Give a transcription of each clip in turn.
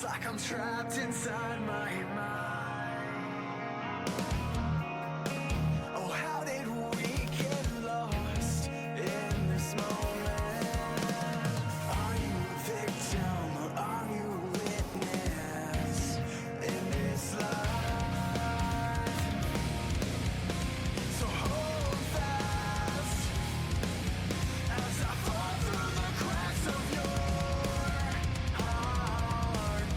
like I'm trapped inside my mind. Oh, how did we get lost in this moment? Are you a victim or are you a witness in this life? So hold fast as I fall through the cracks of your heart.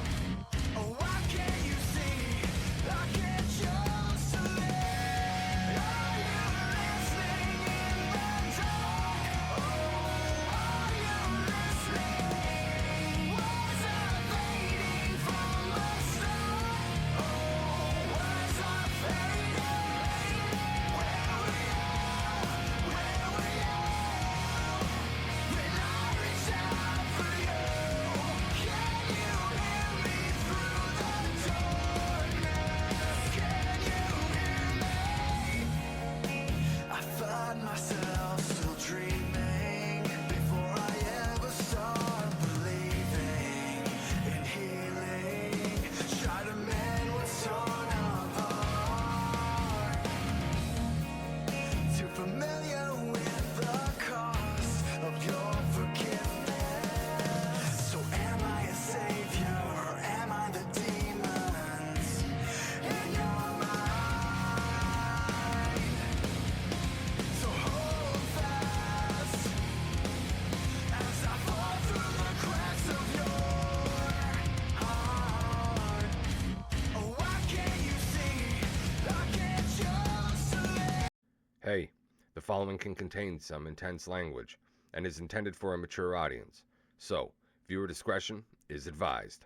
Oh, why can't you see? I can't choose to live. Are you listening in the dark? Oh, are you listening? Was I fading from the start? Oh, was I fading? Where were you? Where were you? When I reached out for you, can you hear me through the darkness? Can you hear me? I find myself still dreaming before I ever start believing in healing. Try to mend what's torn apart. Too familiar with the cost of your forgiveness. So am I a savior or am I the demons in your mind? So hold fast as I fall through the cracks of your heart. Oh, why can't you see? I can't choose to live. Hey, the following can contain some intense language and is intended for a mature audience, so viewer discretion is advised.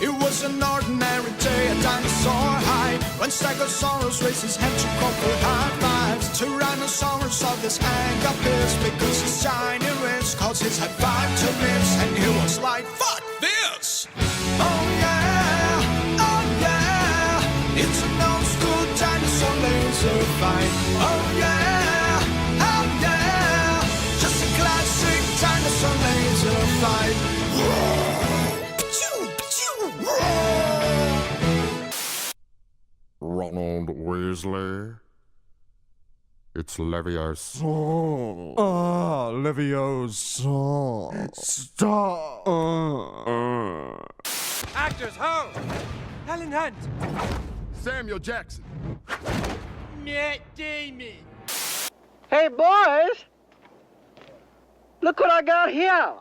It was an ordinary day, a dinosaur hide. When Stegosaurus raised his hand to call for high fives. Tyrannosaurus saw this hang up his because his shiny wrist caused his high five to miss. And he was like, fuck this! Oh yeah, it's an old school dinosaur laser fight. Oh yeah, just a classic dinosaur laser fight. Ronald Weasley. It's Leviosa. Leviosa. Stop. Actors, ho! Helen Hunt! Samuel Jackson. Matt Damon! Hey, boys! Look what I got here!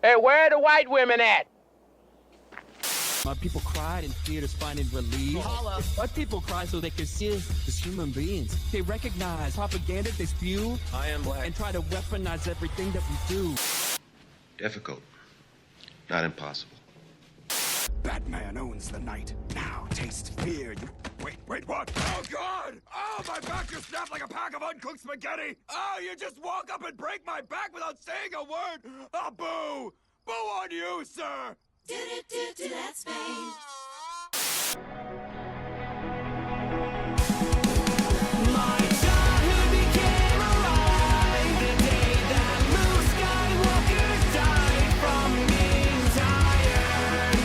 Hey, where are the white women at? My people cried in theaters finding relief. My people cry so they can see us as human beings. They recognize propaganda they spew. I am black. And try to weaponize everything that we do. Difficult, not impossible. Batman owns the night. Now taste fear. Wait, what? Oh, God! Oh, my back just snapped like a pack of uncooked spaghetti! Oh, you just walk up and break my back without saying a word! Oh, boo! Boo on you, sir! Do that space. My childhood became alive the day that Luke Skywalker died from being tired.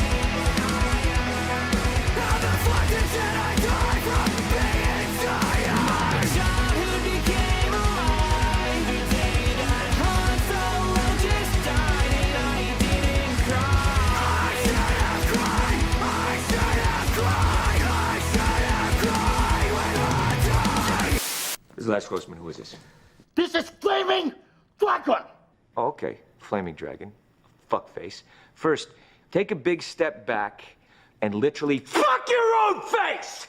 How the fuck did Jedi die from being tired? My childhood became alive the day that Han Solo just died and I didn't cry. I should have cried. I should have cried. I should have cried when I died. This is Last Grossman. Who is this? This is Flaming Dragon! Oh, okay. Flaming Dragon. Fuckface. First, take a big step back and literally fuck your own face!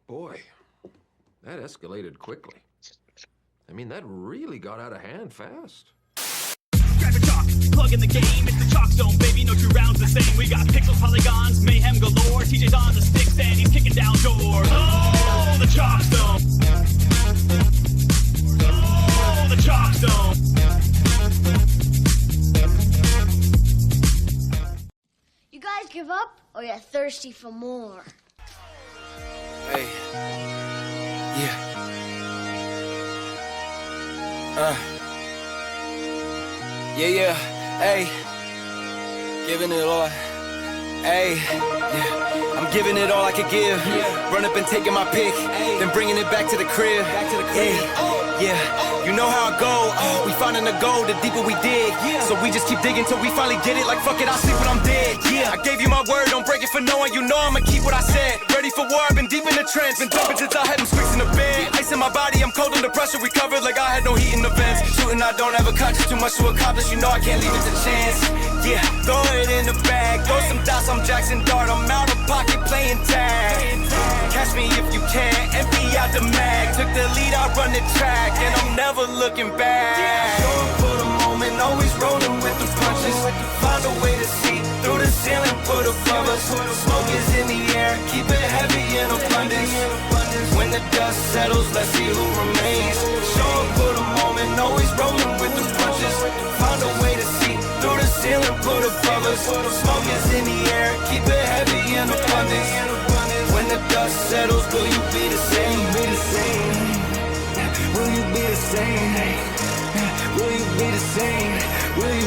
Boy, that escalated quickly. I mean, that really got out of hand fast. Grab a chalk, plug in the game, it's the Chalkzone, baby, no two rounds the same. We got pixels, polygons, mayhem galore. TJ's on the sticks and he's kicking down doors. Oh, the Chalkzone. Oh, the Chalkzone. You guys give up or you're thirsty for more? Hey, Yeah, hey, giving it all, hey, yeah, I'm giving it all I could give, run up and taking my pick, then bringing it back to the crib, yeah, you know how I go, we finding the gold, the deeper we dig, so we just keep digging till we finally get it, like fuck it, I'll sleep when I'm dead, I gave you my word, don't break it for no one, you know I'ma keep what I said, ready for war, I've been deep in the trench, been jumping since I had them squeaks in the bed, ice in my body, I'm cold under pressure, recovered like I had no heat in the vents, shooting I don't have a conscience, too much to accomplish, you know I can't leave it to chance, yeah, throw it in the bag, throw some dots, I'm Jackson Dart, I'm out of pocket playing tag, catch me if you can, empty out the mag, took the lead, I run the track, and I'm never looking back, going for the moment, always rolling with the punches, find a way to see through the ceiling, put above us, smoke is in the air, keep it heavy in abundance, when the dust settles, let's see who remains, show up for the moment, always rolling with the punches, find a way to see through the ceiling, put above us, smoke is in the air, keep it heavy in abundance, when the dust settles, will you be the same, will you be the same, will you be the same, will you be the same, will you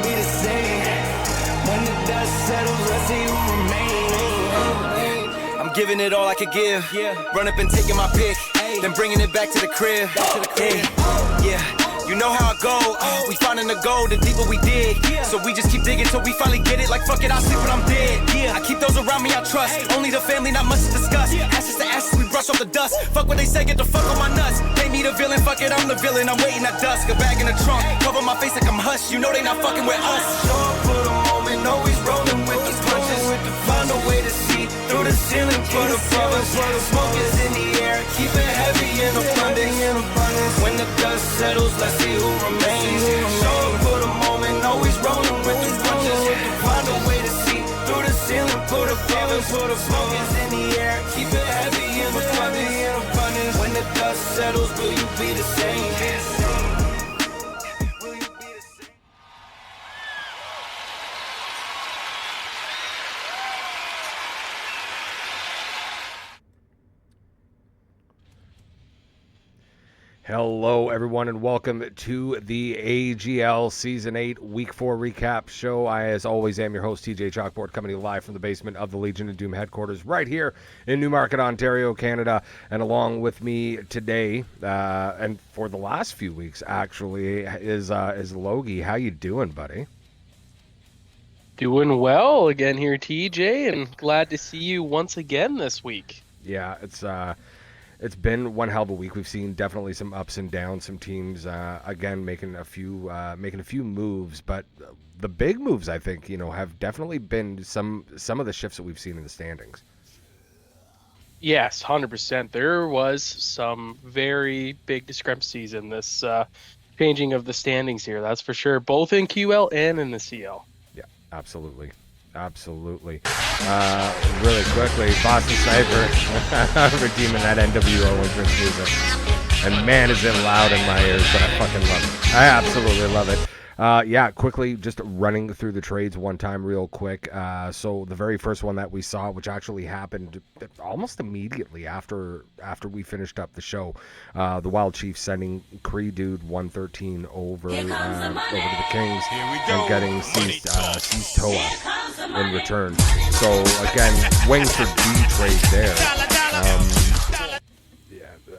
be the same, when the dust settles, let's see who remains, I'm giving it all I could give, run up and taking my pick, then bringing it back to the crib, yeah. You know how I go, we finding the gold, the deeper we dig, so we just keep digging till we finally get it, like fuck it, I'll sleep when I'm dead, I keep those around me I trust, only the family, not much to discuss, ashes to ashes, we brush off the dust, fuck what they say, get the fuck on my nuts, they need a villain, fuck it, I'm the villain, I'm waiting at dusk, a bag in the trunk, cover my face like I'm hush, you know they not fucking with us, show up for the moment, always rolling with the punches, find a way to see through the ceiling, put above us, smoke is in the air, keep it heavy in abundance, when the dust settles, let's see who remains, show up for the moment, always rolling with the punches, find a way to see through the ceiling, put above us, smoke is in the air, keep it heavy in abundance, when the dust settles, will you be the same? Hello, everyone, and welcome to the AGL Season 8 Week 4 Recap Show. I, as always, am your host, TJchalkboard, coming to you live from the basement of the Legion of Doom headquarters right here in Newmarket, Ontario, Canada. And along with me today, and for the last few weeks, actually, is Logie. How you doing, buddy? Doing well again here, TJ, and glad to see you once again this week. Yeah, it's been one hell of a week. We've seen definitely some ups and downs, some teams again making a few moves, but the big moves, I think, have definitely been some of the shifts that we've seen in the standings. Yes, 100%. There was some very big discrepancies in this changing of the standings here. That's for sure, both in QL and in the CL. Yeah, absolutely. Really quickly, Boston Sniper redeeming that NWO entrance music. And man, is it loud in my ears, but I fucking love it. I absolutely love it. Yeah, quickly, just running through the trades one time real quick. So the very first one that we saw, which actually happened almost immediately after we finished up the show, the Wild Chiefs sending Cree Dude 113 over to the Kings and getting Cease Toa in return. So again, wings for D trade there.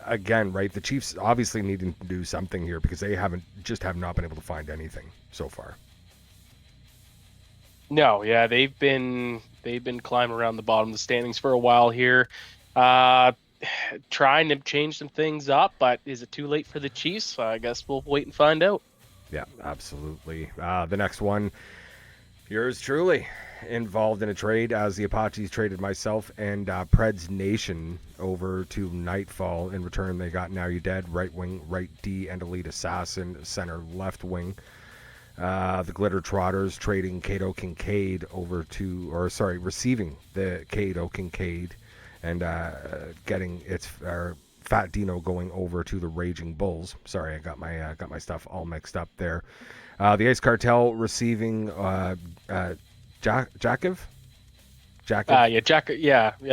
Again, right, the Chiefs obviously needing to do something here because they have not been able to find anything so far. No, yeah, they've been climbing around the bottom of the standings for a while here, trying to change some things up, but is it too late for the Chiefs? I guess we'll wait and find out. Yeah, absolutely. The next one, yours truly, involved in a trade as the Apaches traded myself and Preds Nation over to Nightfall. In return, they got Now You Dead, right wing, right D, and Elite Assassin, center, left wing. The Glitter Trotters trading Cato Kincaid receiving the Cato Kincaid and getting Fat Dino going over to the Raging Bulls. Sorry, I got my stuff all mixed up there. The Ace Cartel receiving Jakov. Jack. Jack.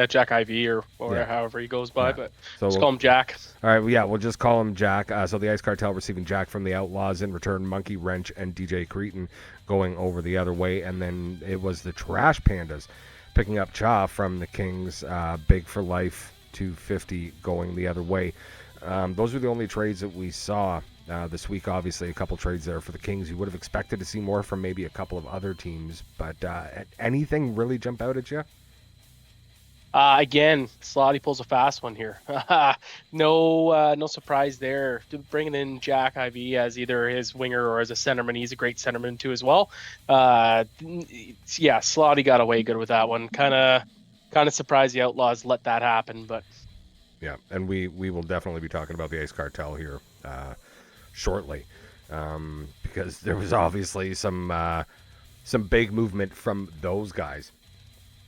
Jack IV or Yeah. however he goes by, Yeah. but So let's call him Jack. All right, well, yeah, we'll just call him Jack. So the Ice Cartel receiving Jack from the Outlaws. In return, Monkey Wrench and DJ Cretin going over the other way. And then it was the Trash Pandas picking up Cha from the Kings. Big for Life 250 going the other way. Those were the only trades that we saw this week. Obviously, a couple trades there for the Kings. You would have expected to see more from maybe a couple of other teams. But anything really jump out at you? Again, Slotty pulls a fast one here. No surprise there. Bringing in Jack IV as either his winger or as a centerman. He's a great centerman too as well. Slotty got away good with that one. Kind of surprised the Outlaws let that happen, but yeah, and we will definitely be talking about the Ice Cartel here shortly, because there was obviously some big movement from those guys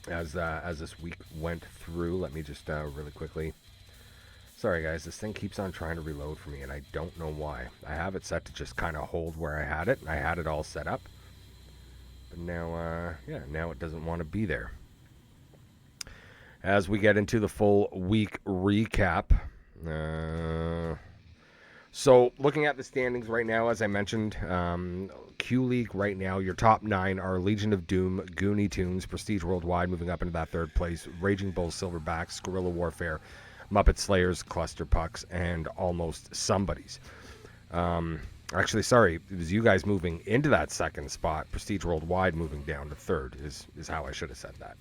as this week went through. Let me just really quickly. Sorry guys, this thing keeps on trying to reload for me, and I don't know why. I have it set to just kind of hold where I had it. I had it all set up, but now now it doesn't want to be there. As we get into the full week recap. So looking at the standings right now, as I mentioned, Q League right now, your top 9 are Legion of Doom, Goonie Tunes, Prestige Worldwide moving up into that third place, Raging Bulls, Silverbacks, Guerrilla Warfare, Muppet Slayers, Cluster Pucks, and Almost Somebody's. Actually, sorry, it was you guys moving into that second spot. Prestige Worldwide moving down to third is how I should have said that.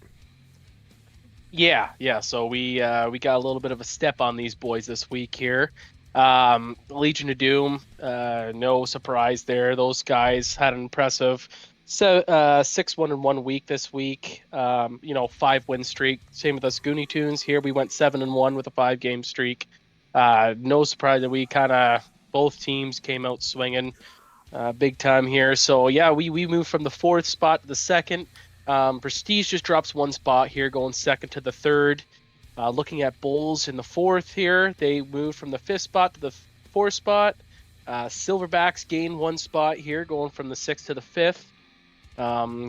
yeah. So we got a little bit of a step on these boys this week here. Legion of Doom, no surprise there. Those guys had an impressive 6-1-1 week this week. 5-win streak. Same with us Goonie Tunes here. We went 7-1 with a 5-game streak. No surprise that we kind of both teams came out swinging big time here. So yeah, we moved from the 4th spot to the 2nd. Prestige just drops 1 spot here, going 2nd to the 3rd. Looking at Bulls in the 4th here, they moved from the 5th spot to the 4th spot. Silverbacks gained 1 spot here, going from the 6th to the 5th.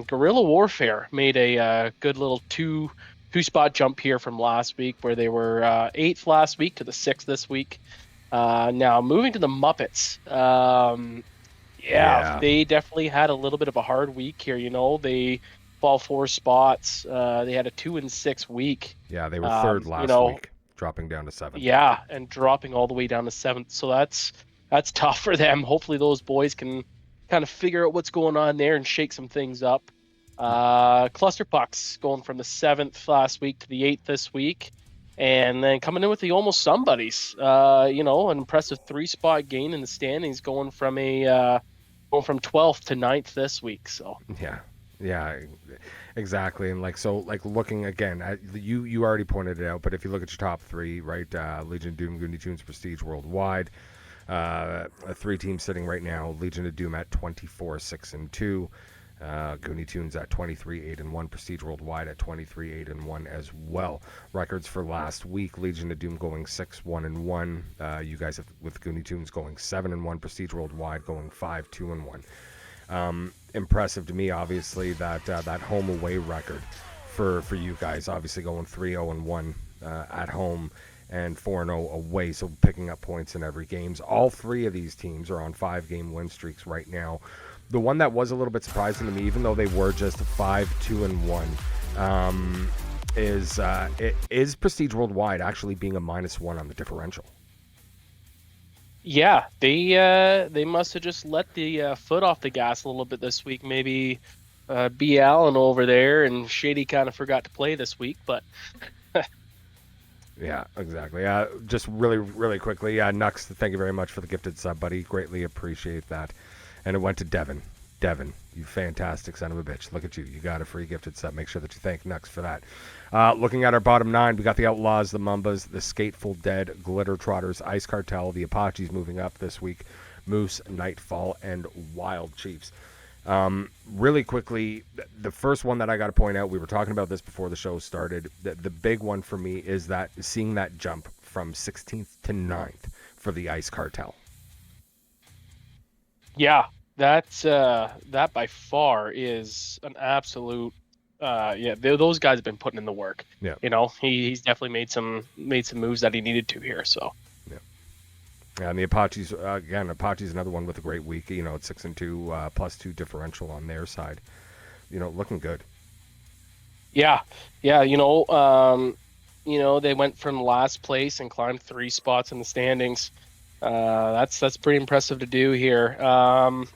Guerrilla Warfare made a good little two-spot jump here from last week, where they were 8th last week to the 6th this week. Now moving to the Muppets. They definitely had a little bit of a hard week here. They fall 4 spots. They had a 2-6 week. Yeah, they were 3rd last week, dropping down to 7th. Yeah, and dropping all the way down to 7th. So that's tough for them. Hopefully those boys can kind of figure out what's going on there and shake some things up. Cluster Pucks going from the 7th last week to the 8th this week, and then coming in with the Almost Somebody's. An impressive 3-spot gain in the standings, going from 12th to 9th this week. So yeah, exactly. And looking again at you already pointed it out, but if you look at your top 3, right, Legion of Doom, Goonie Tunes, Prestige Worldwide, 3 teams sitting right now. Legion of Doom at 24-6-2, Goonie Tunes at 23-8-1, Prestige Worldwide at 23-8-1 as well. Records for last week: Legion of Doom going 6-1-1. You guys have, with Goonie Tunes going 7-1, Prestige Worldwide going 5-2-1. Impressive to me, obviously, that home away record for you guys. Obviously going 3-0-1 at home and 4-0 away, so picking up points in every game. All 3 of these teams are on 5-game win streaks right now. The one that was a little bit surprising to me, even though they were just 5-2-1, is Prestige Worldwide actually being a -1 on the differential. Yeah, they must have just let the foot off the gas a little bit this week. Maybe B. Allen over there and Shady kind of forgot to play this week, but yeah, exactly. Just really, really quickly, Nux, thank you very much for the gifted sub, buddy. Greatly appreciate that. And it went to Devin. Devin, you fantastic son of a bitch. Look at you. You got a free gifted sub. Make sure that you thank Nux for that. Looking at our bottom 9, we got the Outlaws, the Mumbas, the Skateful Dead, Glitter Trotters, Ice Cartel, the Apaches moving up this week, Moose, Nightfall, and Wild Chiefs. Really quickly, the first one that I got to point out, we were talking about this before the show started, the big one for me is that seeing that jump from 16th to 9th for the Ice Cartel. Yeah, that by far is an absolute those guys have been putting in the work. Yeah. He's definitely made some moves that he needed to here. So. And the Apaches, again, Apaches another one with a great week. It's 6-2, +2 differential on their side. Looking good. Yeah. They went from last place and climbed 3 spots in the standings. That's pretty impressive to do here. And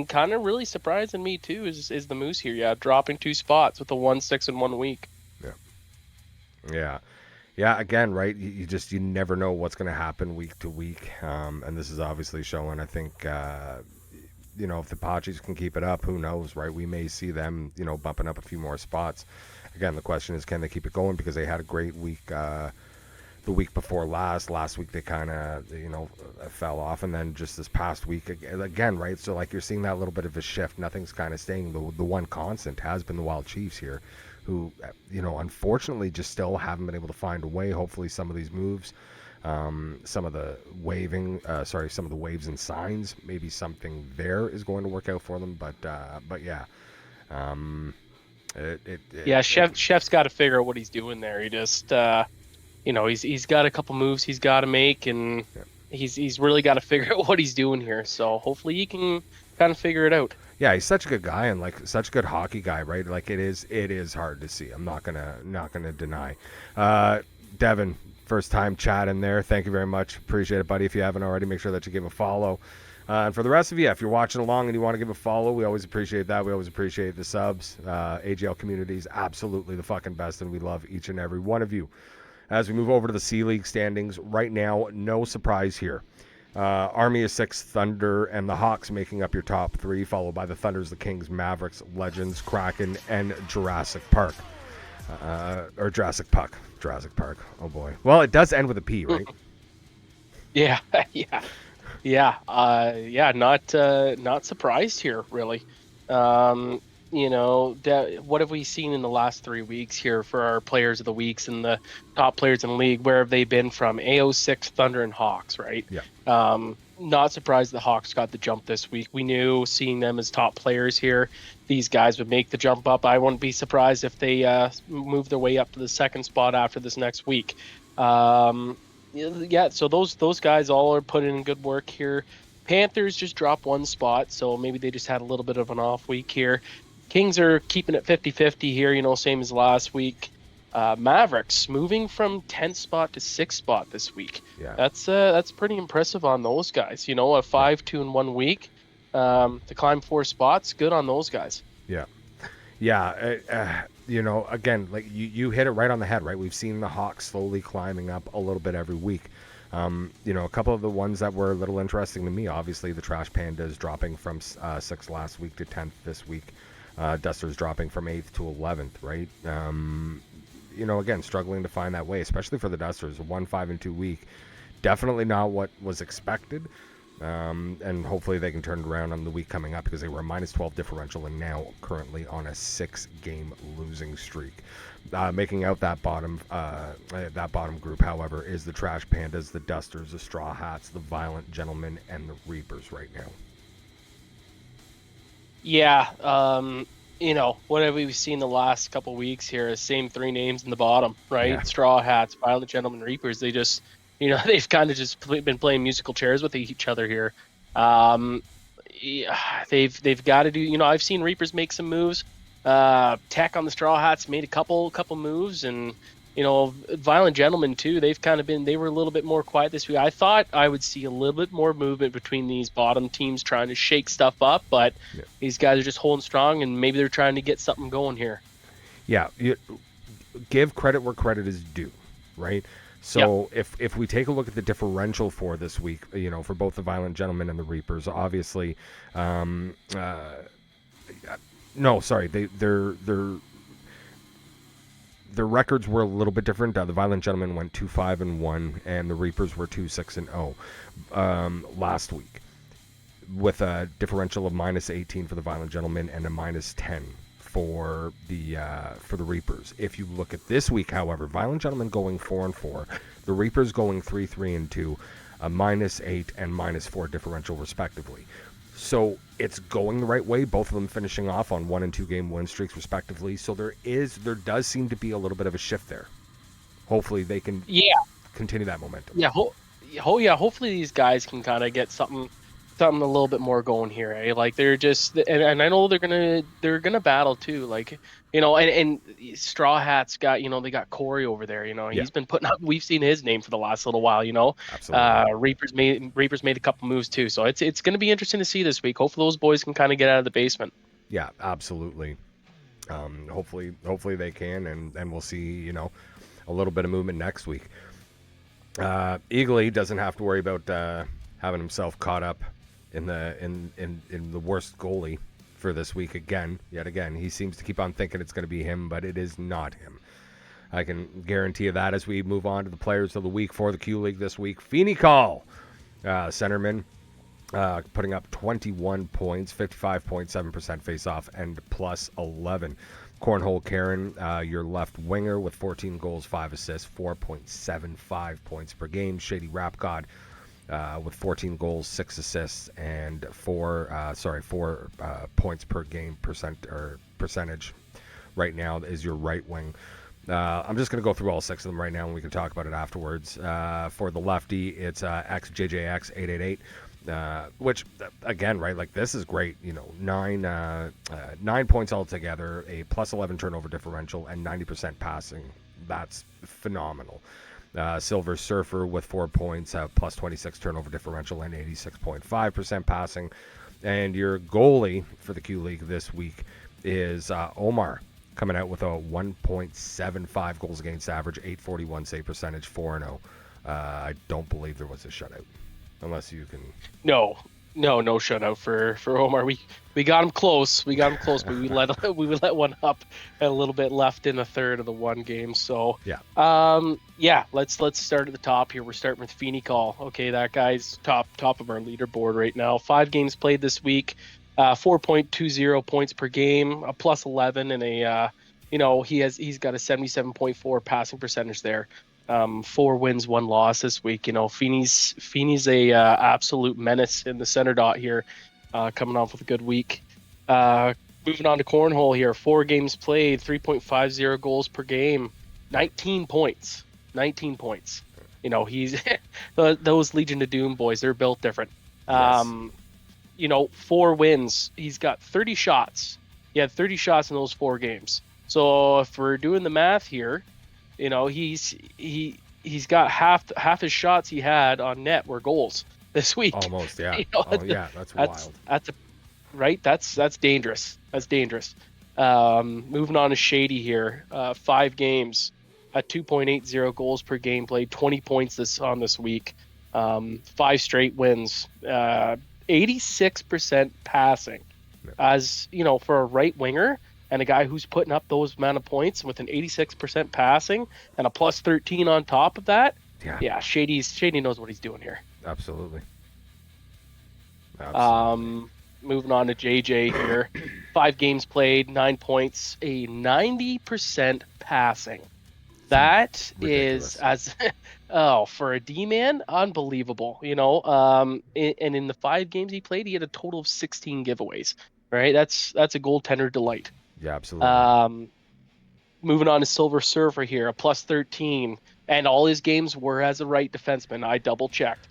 kind of really surprising me too is the Moose here. Yeah, dropping 2 spots with a 1-6 in 1 week. Yeah, again, right? You never know what's going to happen week to week. And this is obviously showing, I think, if the Apaches can keep it up, who knows, right? We may see them, bumping up a few more spots. Again, the question is, can they keep it going? Because they had a great week the week before last. Last week they kind of, fell off. And then just this past week, again, right? So, like, you're seeing that little bit of a shift. Nothing's kind of staying. The one constant has been the Wild Chiefs here, who, unfortunately just still haven't been able to find a way. Hopefully some of these moves, some of the waves and signs, maybe something there is going to work out for them. But yeah. Chef's got to figure out what he's doing there. He just, he's got a couple moves he's got to make, and he's really got to figure out what he's doing here. So hopefully he can kind of figure it out. Yeah, he's such a good guy and like such a good hockey guy, right? Like it is hard to see. I'm not gonna deny. Devin, first time chatting there. Thank you very much. Appreciate it, buddy. If you haven't already, make sure that you give a follow. And for the rest of you, if you're watching along and you want to give a follow, we always appreciate that. We always appreciate the subs. AGL community is absolutely the fucking best, and we love each and every one of you. As we move over to the C League standings right now, no surprise here. Army of 6, Thunder, and the Hawks making up your top 3, followed by the Thunders, the Kings, Mavericks, Legends, Kraken, and Jurassic Park. Or Jurassic Puck. Jurassic Park. Oh, boy. Well, it does end with a P, right? Yeah. Not surprised here, really. What have we seen in the last 3 weeks here for our players of the weeks and the top players in the league? Where have they been from? AO6, Thunder, and Hawks, right? Yeah. Not surprised the Hawks got the jump this week. We knew, seeing them as top players here, these guys would make the jump up. I wouldn't be surprised if they move their way up to the 2nd spot after this next week. So those guys all are putting in good work here. Panthers just dropped 1 spot, so maybe they just had a little bit of an off week here. Kings are keeping it 50-50 here, same as last week. Mavericks moving from 10th spot to 6th spot this week. Yeah. That's pretty impressive on those guys. A 5-2 in 1 week to climb 4 spots. Good on those guys. Yeah. Again, like you hit it right on the head, right? We've seen the Hawks slowly climbing up a little bit every week. A couple of the ones that were a little interesting to me, obviously the Trash Pandas dropping from 6th last week to 10th this week. Dusters dropping from 8th to 11th, right? Again, struggling to find that way, especially for the Dusters. A 1-5-2 week. Definitely not what was expected. And hopefully they can turn it around on the week coming up, because they were a -12 differential and now currently on a 6-game losing streak. Making out that bottom group, however, is the Trash Pandas, the Dusters, the Straw Hats, the Violent Gentlemen, and the Reapers right now. Yeah, what have we seen the last couple weeks here? Same 3 names in the bottom, right? Yeah. Straw Hats, Violent Gentlemen, Reapers. They just, they've kind of just been playing musical chairs with each other here. They've got to do. I've seen Reapers make some moves. Tech on the Straw Hats made a couple moves, and Violent Gentlemen too. They were a little bit more quiet this week. I thought I would see a little bit more movement between these bottom teams trying to shake stuff up, but these guys are just holding strong, and maybe they're trying to get something going here. Yeah, give credit where credit is due, right? So if we take a look at the differential for this week, for both the Violent Gentlemen and the Reapers, obviously, their records were a little bit different. The Violent Gentlemen went 2-5-1, and the Reapers were 2-6-0 last week, with a differential of -18 for the Violent Gentlemen and a -10 for the Reapers. If you look at this week, however, Violent Gentlemen going 4-4, the Reapers going 3-3-2, a -8 and -4 differential respectively. So it's going the right way. Both of them finishing off on 1 and 2 game win streaks respectively. So there does seem to be a little bit of a shift there. Hopefully they can continue that momentum. Yeah, hopefully these guys can kind of get something a little bit more going here. Eh? Like they're just, and I know they're gonna battle too. Like, you know, and Straw Hats got, they got Corey over there. He's been putting up. We've seen his name for the last little while. Absolutely. Reaper's made a couple moves too. So it's gonna be interesting to see this week. Hopefully those boys can kind of get out of the basement. Yeah, absolutely. Hopefully they can, and we'll see. A little bit of movement next week. Eagle doesn't have to worry about having himself caught up in the worst goalie for this week yet again. He seems to keep on thinking it's going to be him, but it is not him. I can guarantee you that as we move on to the players of the week for the Q League this week. Feeney Call, centerman, putting up 21 points, 55.7% face-off, and plus 11. Cornhole Karen, your left winger with 14 goals, 5 assists, 4.75 points per game. Shady Rap God with 14 goals, 6 assists, and 4 points per game percentage. Right now is your right wing. I'm just going to go through all 6 of them right now, and we can talk about it afterwards. For the lefty, it's XJJX888. Which again, right? Like this is great. 9 points altogether, a plus 11 turnover differential, and 90% passing. That's phenomenal. Silver Surfer with 4 points, plus 26 turnover differential, and 86.5% passing. And your goalie for the Q League this week is Omar, coming out with a 1.75 goals against average, 841 save percentage, 4-0. I don't believe there was a shutout. Unless you can. No shutout for Omar. We got him close. But we let one up and a little bit left in the third of the one game. So let's start at the top here. We're starting with Feeney Call. Okay, that guy's top of our leaderboard right now. 5 games played this week, 4.20 points per game, a plus 11, and he's got a 77.4 passing percentage there. 4 wins, 1 loss this week. Feeney's a absolute menace in the center dot here, coming off with a good week. Moving on to Cornhole here, 4 games played, 3.50 goals per game, 19 points. He's those Legion of Doom boys, they're built different. Yes. 4 wins. He's got 30 shots. He had 30 shots in those 4 games. So if we're doing the math here, he's got half his shots he had on net were goals this week. Almost, yeah. That's wild. That's dangerous. That's dangerous. Moving on to Shady here. 5 games, at 2.80 goals per game played, 20 points this week. 5 straight wins. 86% passing. As for a right winger. And a guy who's putting up those amount of points with an 86% passing and a plus 13 on top of that. Yeah, Shady knows what he's doing here. Absolutely. Moving on to JJ here. 5 games played, 9 points, a 90% passing. That ridiculous. is for a D-man, unbelievable. And in the 5 games he played, he had a total of 16 giveaways. Right? That's a goaltender delight. Yeah, absolutely. Moving on to Silver Surfer here, a plus 13, and all his games were as a right defenseman. I double checked.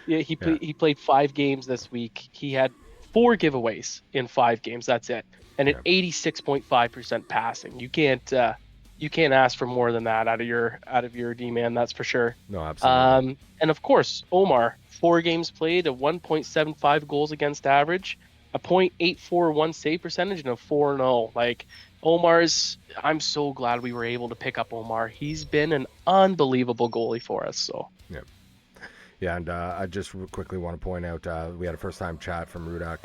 He played 5 games this week. He had 4 giveaways in 5 games. That's it, and an 86.5% passing. You can't ask for more than that out of your D-man. That's for sure. No, absolutely. And of course, Omar, 4 games played, a 1.75 goals against average, a .841 save percentage, and a 4-0. Like I'm so glad we were able to pick up Omar. He's been an unbelievable goalie for us. So yeah, and I just quickly want to point out we had a first-time chat from Rudak.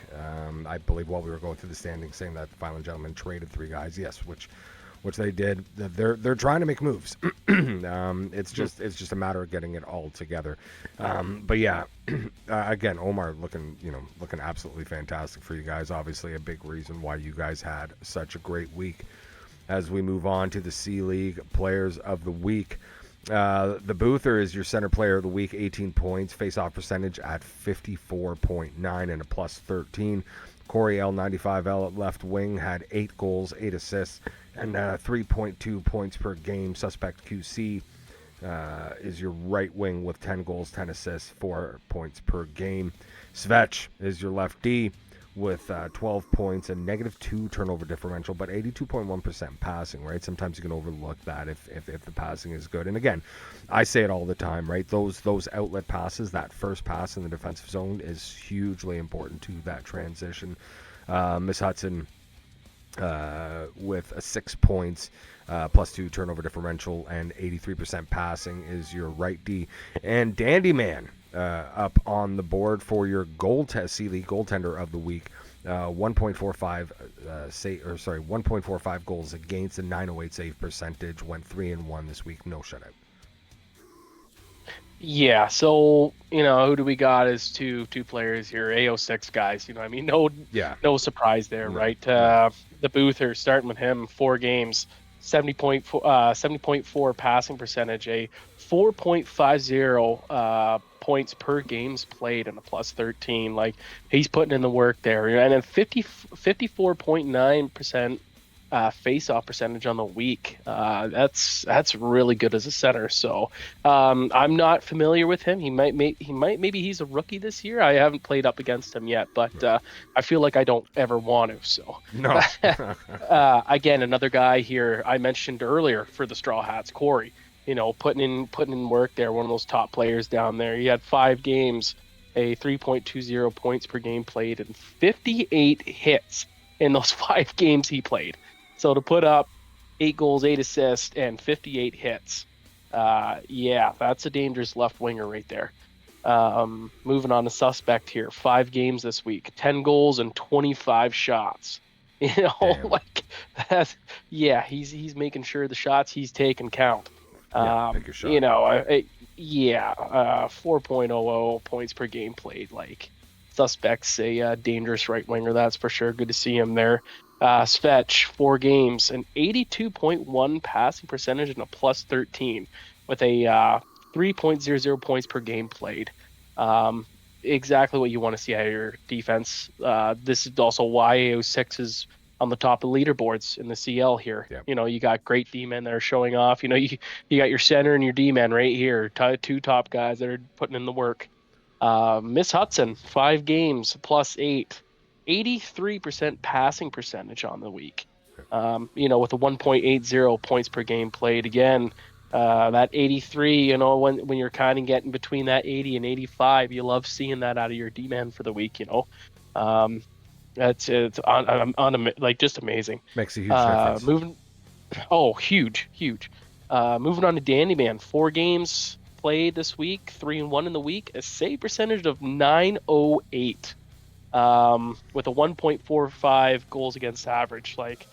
I believe while we were going through the standings, saying that the Violent Gentlemen traded 3 guys. Yes, which they did. They're trying to make moves. It's just a matter of getting it all together. But yeah, again, Omar looking absolutely fantastic for you guys. Obviously, a big reason why you guys had such a great week. As we move on to the C League Players of the Week, The Boother is your center player of the week, 18 points, face-off percentage at 54.9 and a plus 13. Corey L, 95L at left wing, had 8 goals, 8 assists, and 3.2 points per game. Suspect QC is your right wing with 10 goals, 10 assists, 4 points per game. Svech is your left D with 12 points and -2 turnover differential, but 82.1% passing, right? Sometimes you can overlook that if the passing is good. And again, I say it all the time, right? Those outlet passes, that first pass in the defensive zone is hugely important to that transition. Miss Hudson with 6 points, +2 turnover differential, and 83% passing is your right D. And Dandy Man up on the board for your C-League goaltender of the week. 1.45 goals against, a 908 save percentage, went 3-1 this week, no shutout. Yeah, so who do we got as two players here? AO6 guys, I mean, no surprise there, right? The Boother, starting with him, 4 games, 70.4 passing percentage, a 4.50 points per games played, and a plus 13. Like, he's putting in the work there, and then 54.9% face-off percentage on the week. That's really good as a center. So I'm not familiar with him. Maybe he's a rookie this year. I haven't played up against him yet, but I feel like I don't ever want to. So no. Again, another guy here I mentioned earlier for the Straw Hats, Corey. Putting in work there. One of those top players down there. He had 5 games, a 3.20 points per game played, and 58 hits in those 5 games he played. So to put up 8 goals, 8 assists, and 58 hits, that's a dangerous left winger right there. Moving on to Suspect here, 5 games this week, 10 goals and 25 shots. Like that. Yeah, he's making sure the shots he's taking count. Take a shot. 4.00 points per game played. Like, Suspect's a dangerous right winger, that's for sure. Good to see him there. Svech, 4 games, an 82.1 passing percentage and a plus 13 with a 3.00 points per game played. Exactly what you want to see out of your defense. This is also why AO6 is on the top of leaderboards in the CL here. Yep. You got great D-men that are showing off. You got your center and your D-men right here, 2 top guys that are putting in the work. Miss Hudson, 5 games, plus 8, 83% passing percentage on the week. With a 1.80 points per game played. Again, that 83, when you're kind of getting between that 80 and 85, you love seeing that out of your D-man for the week, It's just amazing. Makes a huge difference. Huge. Moving on to Dandy Man, 4 games played this week, 3-1 in the week, a save percentage of 908, with a 1.45 goals against average. Like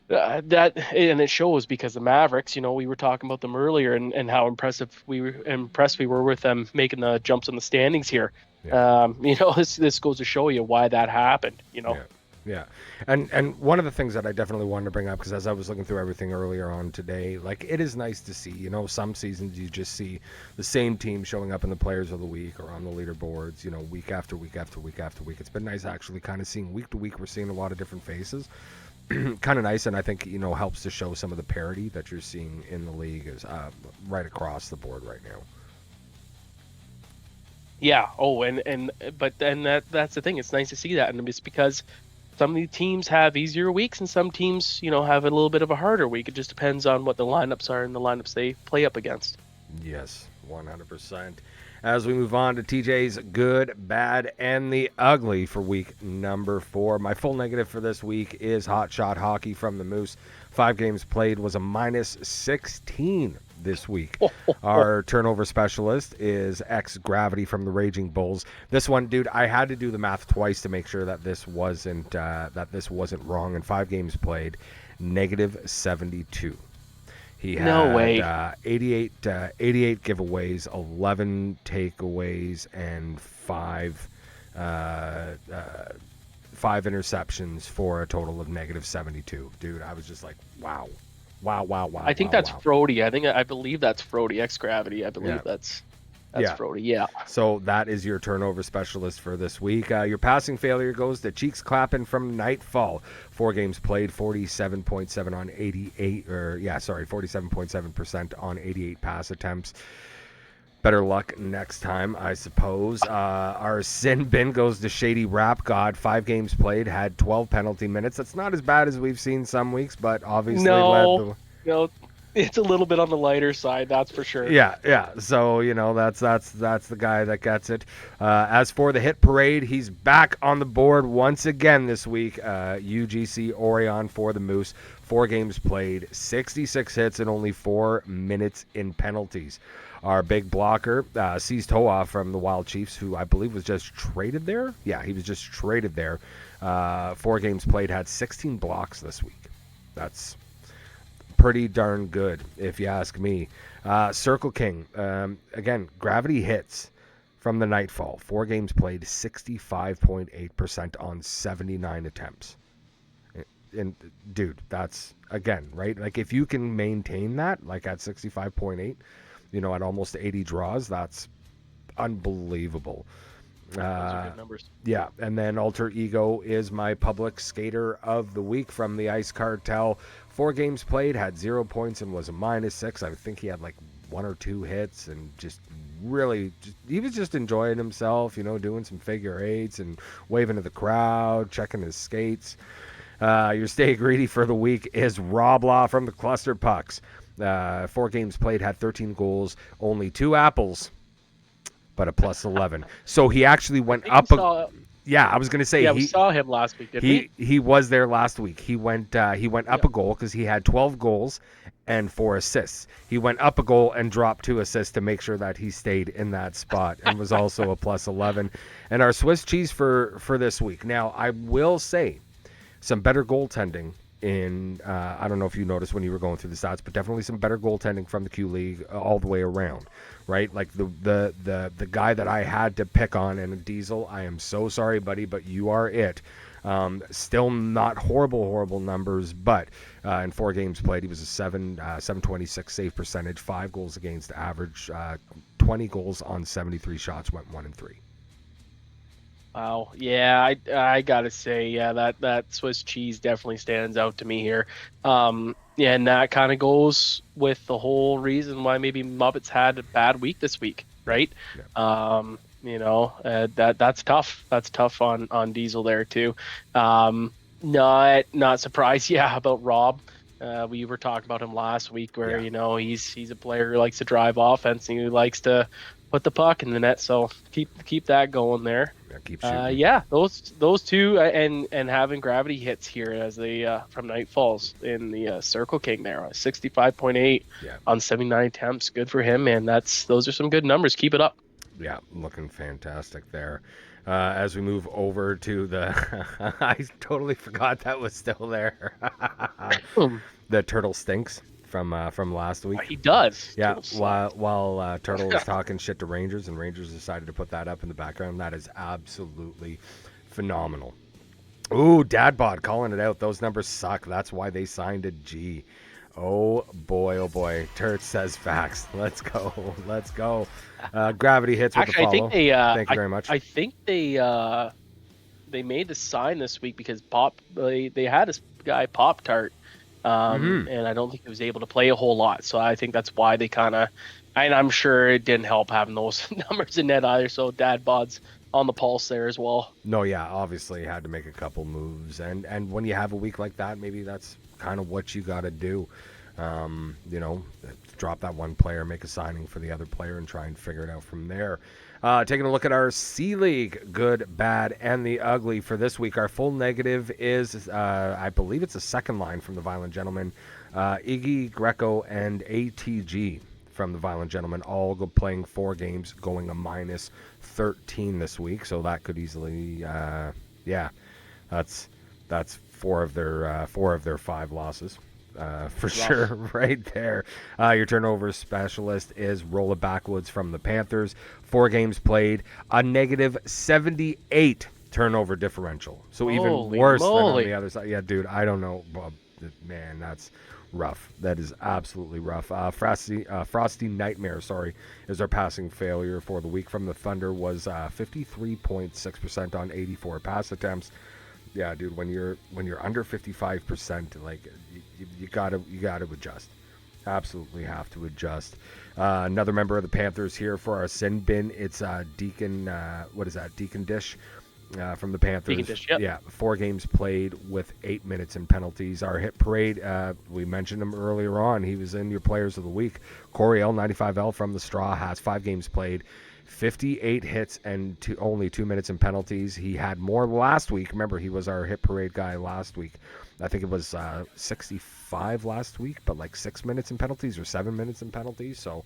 that, and it shows because the Mavericks, we were talking about them earlier and how impressed we were with them making the jumps in the standings here. Yeah. This goes to show you why that happened. Yeah. And one of the things that I definitely wanted to bring up, because as I was looking through everything earlier on today, like, it is nice to see, some seasons you just see the same team showing up in the players of the week or on the leaderboards, week after week after week after week. It's been nice actually kind of seeing week to week. We're seeing a lot of different faces. Kind of nice, and I think, helps to show some of the parity that you're seeing in the league is right across the board right now. Yeah. But that's the thing. It's nice to see that, and it's because some of the teams have easier weeks, and some teams, have a little bit of a harder week. It just depends on what the lineups are and the lineups they play up against. Yes, 100%. As we move on to TJ's good, bad, and the ugly for week number 4. My full negative for this week is Hot Shot Hockey from the Moose. 5 games played was a -16 this week. Our turnover specialist is X-Gravity from the Raging Bulls. This one, dude, I had to do the math twice to make sure that this wasn't wrong. In 5 games played, -72. He had 88 giveaways, 11 takeaways, and 5 interceptions for a total of -72. Dude, I was just like, wow. Wow. I think that's Frody. I believe that's Frody, X-Gravity. I believe that's Frody. Yeah. So that is your turnover specialist for this week. Your passing failure goes to Cheeks Clappin' from Nightfall. 4 games played, 47.7 on 88, 47.7% on 88 pass attempts. Better luck next time, I suppose. Our sin bin goes to Shady Rap God. 5 games played, had 12 penalty minutes. That's not as bad as we've seen some weeks, but obviously no, it's a little bit on the lighter side, that's for sure. Yeah. So that's the guy that gets it. As for the hit parade, he's back on the board once again this week. UGC Orion for the Moose. 4 games played, 66 hits, and only 4 minutes in penalties. Our big blocker, seized Hoa from the Wild Chiefs, who I believe was just traded there. Yeah, he was just traded there. 4 games played, had 16 blocks this week. That's pretty darn good, if you ask me. Circle King, again, gravity hits from the Nightfall. 4 games played, 65.8% on 79 attempts. And dude, that's, again, right? Like, if you can maintain that, like at 65.8, at almost 80 draws, that's unbelievable. Those are good numbers. Yeah, and then Alter Ego is my public skater of the week from the Ice Cartel. 4 games played, had 0 points, and was a -6. I think he had like 1 or 2 hits, and just really, he was just enjoying himself, doing some figure eights and waving to the crowd, checking his skates. Your Stay Greedy for the week is Rob Law from the Cluster Pucks. 4 games played, had 13 goals, only 2 apples, but a +11. So he actually went up. Yeah, I was going to say. Yeah, we saw him last week, didn't we? He was there last week. He went up a goal because he had 12 goals and 4 assists. He went up a goal and dropped 2 assists to make sure that he stayed in that spot, and was also a +11. And our Swiss cheese for this week. Now, I will say some better goaltending in, I don't know if you noticed when you were going through the stats, but definitely some better goaltending from the Q League all the way around, right? Like the guy that I had to pick on, and Diesel, I am so sorry, buddy, but you are it. Still not horrible numbers, but in 4 games played, he was a 726 save percentage, 5 goals against average, 20 goals on 73 shots, went 1 and 3. Wow. Yeah, I gotta say, yeah, that Swiss cheese definitely stands out to me here. Yeah, and that kind of goes with the whole reason why maybe Muppets had a bad week this week, right? Yeah. That's tough. That's tough on Diesel there too. Not surprised, yeah, about Rob. We were talking about him last week, where he's a player who likes to drive offense and he likes to put the puck in the net. So keep that going there. Yeah, keep shooting. Yeah, those two, and having gravity hits here as they from Nightfalls in the Circle King there, 65.8 on 79 attempts. Good for him, man. Those are some good numbers. Keep it up. Yeah, looking fantastic there. As we move over to the, I totally forgot that was still there. The Turtle Stinks from last week. He does. Yeah, while Turtle was talking shit to Rangers, and Rangers decided to put that up in the background. That is absolutely phenomenal. Ooh, Dadbod calling it out. Those numbers suck. That's why they signed a G. Oh boy. Turt says facts. Let's go. Gravity hits with Actually, the follow. Thank you very much. I think they made the sign this week because they had a guy Pop Tart, and I don't think he was able to play a whole lot. So I think that's why they kind of, and I'm sure it didn't help having those numbers in net either. So Dadbod's on the pulse there as well. No, yeah, obviously had to make a couple moves, and when you have a week like that, maybe that's kind of what you got to do. Drop that one player, make a signing for the other player, and try and figure it out from there. Taking a look at our C League, good, bad, and the ugly for this week. Our full negative is, I believe it's a second line from the Violent Gentlemen. Iggy, Greco, and ATG from the Violent Gentlemen, all playing 4 games, going a -13 this week. So that could easily, that's 4 of their 5 losses. For sure, right there. Your turnover specialist is Rolla Backwoods from the Panthers. 4 games played, a -78 turnover differential. So even worse than on the other side. Yeah, dude, I don't know. Man, that's rough. That is absolutely rough. Frosty Nightmare, is our passing failure for the week from the Thunder was 53.6% on 84 pass attempts. Yeah, dude, when you're under 55%, like you gotta adjust. Absolutely have to adjust. Another member of the Panthers here for our sin bin. It's Deacon. What is that? Deacon Dish. From the Panthers. Deacon Dish, yep. Yeah, 4 games played with 8 minutes in penalties. Our hit parade, we mentioned him earlier on. He was in your players of the week. Corey L, 95L from the Straw, has 5 games played, 58 hits and only 2 minutes in penalties. He had more last week. Remember, he was our hit parade guy last week. I think it was 65 last week, but like 6 minutes in penalties or 7 minutes in penalties. So,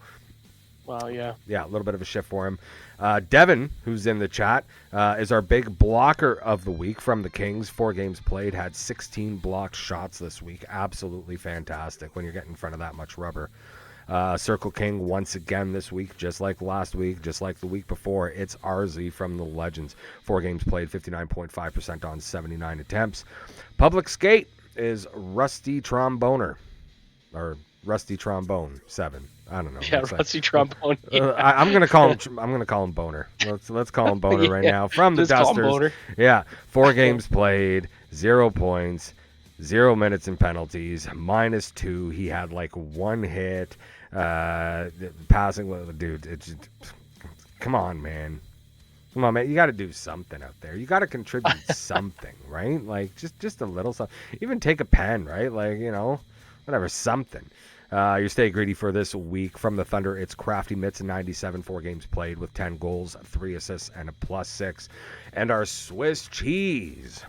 wow, yeah. Yeah, a little bit of a shift for him. Devin, who's in the chat, is our big blocker of the week from the Kings. 4 games played, had 16 blocked shots this week. Absolutely fantastic when you're getting in front of that much rubber. Circle King once again this week, just like last week, just like the week before. It's RZ from the Legends. 4 games played, 59.5% on 79 attempts. Public Skate is Rusty Tromboner, or Rusty Trombone 7. I don't know. Yeah, Rusty Trombone. Yeah. I'm gonna call him Boner. Let's call him Boner right now from the just call him Dusters. Boner. Yeah, 4 games played, 0 points, 0 minutes in penalties, -2. He had like 1 hit. Passing with dude. Come on, man. Come on, man. You got to do something out there. You got to contribute something, right? Like just a little something. Even take a pen, right? Like, whatever, something. Your Stay Greedy for this week from the Thunder, it's Crafty Mitts, 97, 4 games played with 10 goals, 3 assists, and a +6. And our Swiss cheese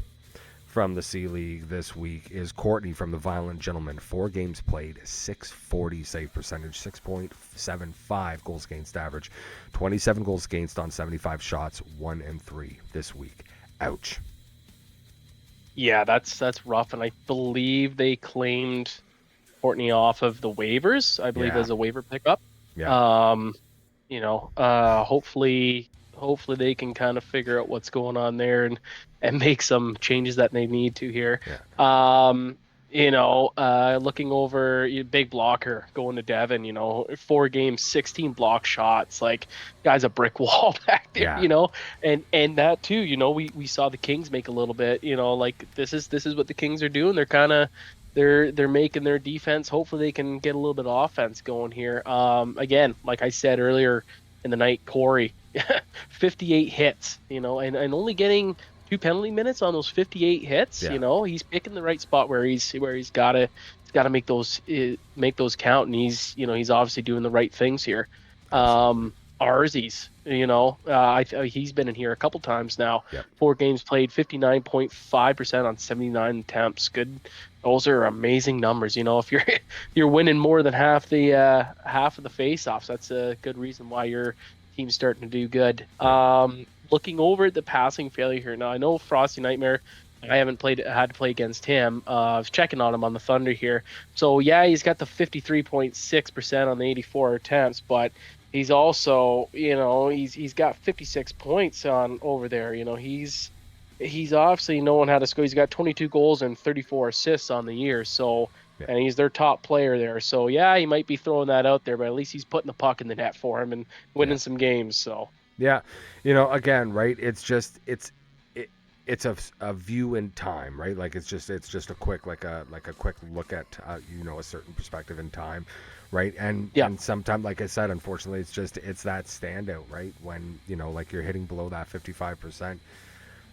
from the C League this week is Courtney from the Violent Gentleman. 4 games played, 640 save percentage, 6.75 goals against average, 27 goals against on 75 shots, 1-3 this week. Ouch. Yeah, that's rough, and I believe they claimed Courtney off of the waivers. I believe as a waiver pickup. Yeah. Hopefully they can kind of figure out what's going on there and make some changes that they need to here. Yeah. Looking over big blocker going to Devin, 4 games, 16 block shots, like guy's a brick wall back there, and that too, we saw the Kings make a little bit, like this is what the Kings are doing. They're kind of, they're making their defense. Hopefully they can get a little bit of offense going here. Again, like I said earlier in the night, Corey, 58 hits, and only getting 2 penalty minutes on those 58 hits. Yeah. He's picking the right spot where he's got to make those count, and he's obviously doing the right things here. Arzies, he's been in here a couple times now. Yep. 4 games played, 59.5% on 79 attempts. Good. Those are amazing numbers. If you're winning more than half of the face-offs, that's a good reason why your team's starting to do good. Looking over at the passing failure here now, I know Frosty Nightmare, I haven't had to play against him. I was checking on him on the Thunder here. So yeah, he's got the 53.6% on the 84 attempts, but he's also, he's got 56 points on over there. He's obviously knowing how to score. He's got 22 goals and 34 assists on the year. So, yeah. And he's their top player there. So yeah, he might be throwing that out there, but at least he's putting the puck in the net for him and winning some games. So yeah, again, right? It's just it's a view in time, right? Like it's just a quick quick look at a certain perspective in time, right? And sometimes, like I said, unfortunately, it's that standout, right? When like you're hitting below that 55%.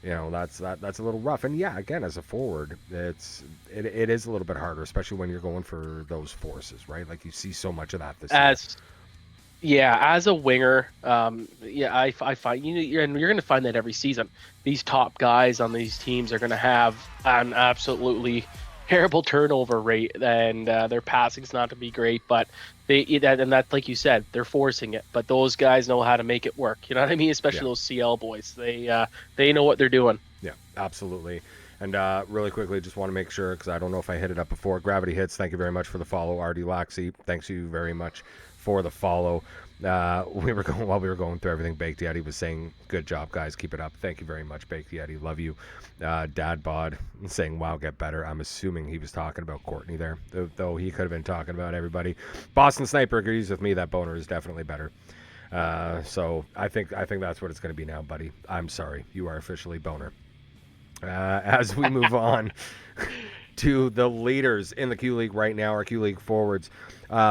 That's a little rough. And yeah, again, as a forward, it is a little bit harder, especially when you're going for those forces, right? Like you see so much of that this year. As a winger, I find and you're going to find that every season. These top guys on these teams are going to have an absolutely terrible turnover rate, and their passing's not to be great, but that's like you said, they're forcing it. But those guys know how to make it work. You know what I mean? Especially those CL boys. They know what they're doing. Yeah, absolutely. And really quickly, just want to make sure, because I don't know if I hit it up before. Gravity Hits, thank you very much for the follow. RD Laxey, thanks you very much for the follow. While we were going through everything, Baked Yeti was saying, good job, guys. Keep it up. Thank you very much, Baked Yeti. Love you. Dad Bod saying, wow, get better. I'm assuming he was talking about Courtney there, though he could have been talking about everybody. Boston Sniper agrees with me that Boner is definitely better. So I think that's what it's going to be now, buddy. I'm sorry. You are officially Boner. As we move on to the leaders in the Q League right now, our Q League forwards.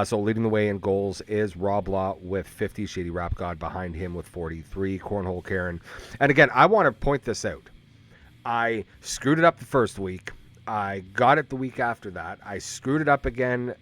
So leading the way in goals is Rob Law with 50, Shady Rap God behind him with 43, Cornhole Karen. And again, I want to point this out. I screwed it up the first week. I got it the week after that. I screwed it up again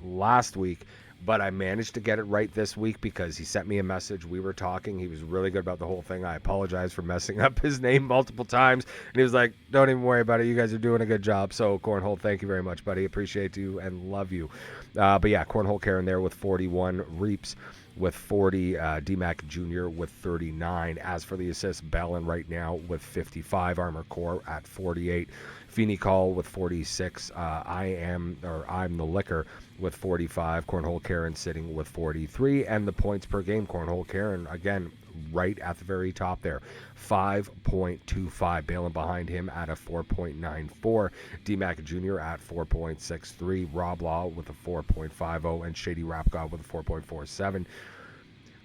last week. But I managed to get it right this week because he sent me a message. We were talking. He was really good about the whole thing. I apologize for messing up his name multiple times. And he was like, don't even worry about it. You guys are doing a good job. So, Cornhole, thank you very much, buddy. Appreciate you and love you. But yeah, Cornhole Karen there with 41. Reaps with 40. D-Mac Jr. with 39. As for the assists, Bellin right now with 55. Armor Core at 48. Feeney Call with 46. I'm the Liquor with 45. Cornhole Karen sitting with 43. And the points per game, Cornhole Karen, again, right at the very top there. 5.25. Balin behind him at a 4.94. D-Mac Jr. at 4.63. Rob Law with a 4.50. And Shady Rap God with a 4.47.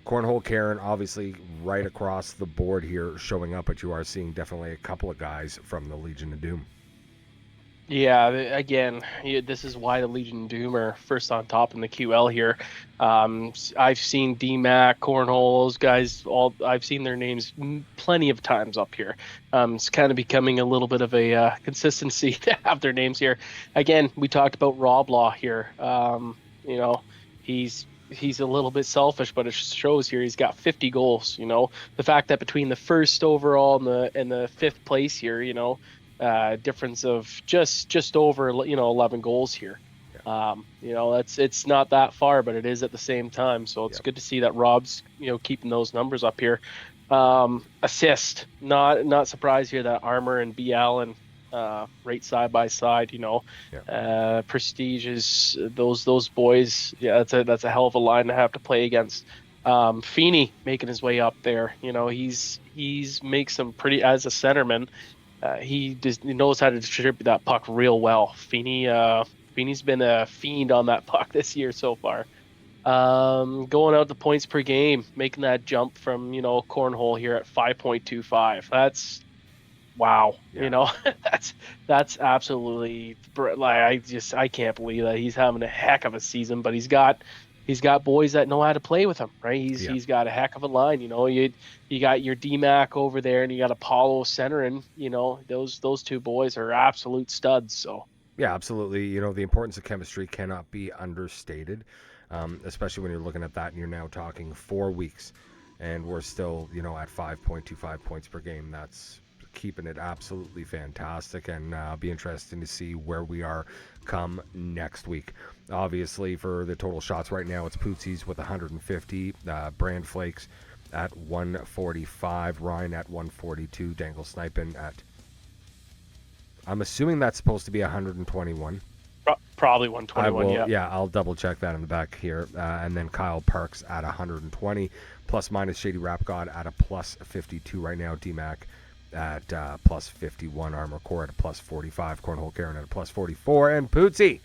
Cornhole Karen, obviously, right across the board here, showing up, but you are seeing definitely a couple of guys from the Legion of Doom. Yeah, again, this is why the Legion of Doom are first on top in the QL here. I've seen D-Mac, Cornhole, those guys, I've seen their names plenty of times up here. It's kind of becoming a little bit of a consistency to have their names here. Again, we talked about Rob Law here. He's a little bit selfish, but it shows here he's got 50 goals. The fact that between the first overall and the fifth place here, difference of just over 11 goals here. It's not that far, but it is at the same time. So it's good to see that Rob's keeping those numbers up here. Assist, not surprised here that Armor and B. Allen right side by side. Prestige is those boys. Yeah, that's a hell of a line to have to play against. Feeney making his way up there. He's makes some pretty as a centerman. He knows how to distribute that puck real well. Feeney's been a fiend on that puck this year so far. Going out the points per game, making that jump from Cornhole here at 5.25. That's wow. Yeah. That's absolutely I can't believe that he's having a heck of a season. But he's got boys that know how to play with him, right? He's got a heck of a line. You got your D-Mac over there, and you got Apollo centering. Those two boys are absolute studs. So yeah, absolutely. The importance of chemistry cannot be understated, especially when you're looking at that and you're now talking 4 weeks, and we're still at 5.25 points per game. That's keeping it absolutely fantastic, and be interesting to see where we are come next week. Obviously, for the total shots right now, it's Pootsies with 150, Brand Flakes at 145, Ryan at 142, Dangle Sniping at, I'm assuming that's supposed to be 121. Probably 121, yeah. I'll double check that in the back here. And then Kyle Parks at 120, plus minus Shady Rap God at a plus 52 right now, D-Mac at plus 51, Armor Core at a plus 45, Cornhole Karen at a plus 44, and Pootsie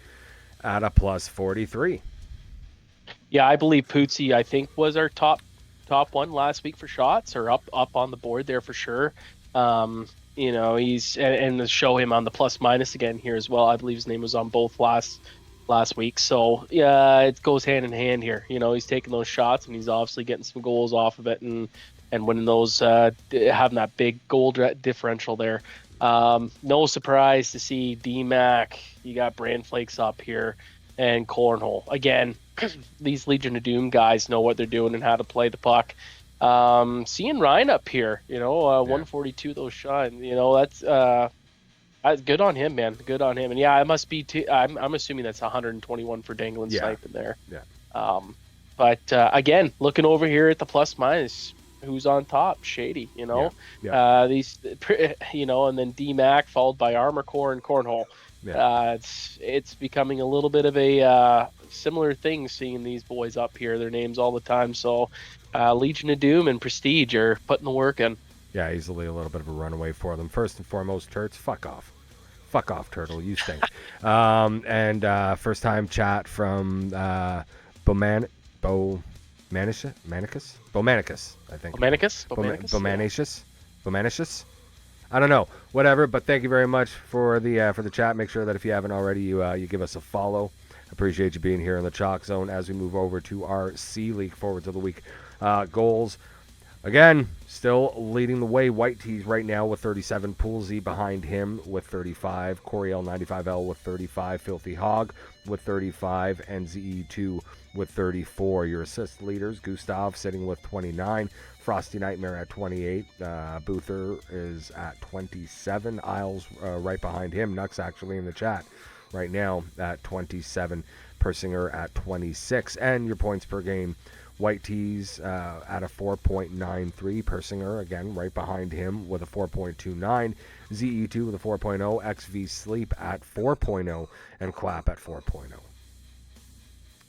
at a plus 43. Yeah, I believe Pootsie, I think, was our top one last week for shots, or up on the board there for sure. He's and to show him on the plus minus again here as well. I believe his name was on both last week. So yeah, it goes hand in hand here. He's taking those shots and he's obviously getting some goals off of it and winning those, having that big goal differential there. No surprise to see D-Mac. You got Brand Flakes up here and Cornhole. Again, these Legion of Doom guys know what they're doing and how to play the puck. Seeing Ryan up here, 142 those shots. That's good on him, man. Good on him. And yeah, it must be. I'm assuming that's 121 for Dangle and Sniping there. Yeah. But again, looking over here at the plus minus, who's on top. Shady, you know. Yeah. These, you know, and then D-Mac followed by Armor Core and Cornhole. Yeah. It's becoming a little bit of a similar thing seeing these boys up here, their names all the time. So Legion of Doom and Prestige are putting the work in. Yeah, easily a little bit of a runaway for them. First and foremost, Turts, fuck off. Fuck off, Turtle. You stink. And first time chat from Bomanicus, I think. Bomanicus. I don't know. Whatever, but thank you very much for the chat. Make sure that if you haven't already, you give us a follow. Appreciate you being here in the Chalk Zone as we move over to our C League Forwards of the Week. Goals. Again, still leading the way. White Tees right now with 37. Poolsy behind him with 35. Corey L95L with 35. Filthy Hog with 35. And ZE2 with 34. Your assist leaders, Gustav sitting with 29. Frosty Nightmare at 28. Boother is at 27. Isles right behind him. Nux actually in the chat right now at 27. Persinger at 26. And your points per game. White Tees at a 4.93. Persinger, again, right behind him with a 4.29. ZE2 with a 4.0. XV Sleep at 4.0. And Clap at 4.0.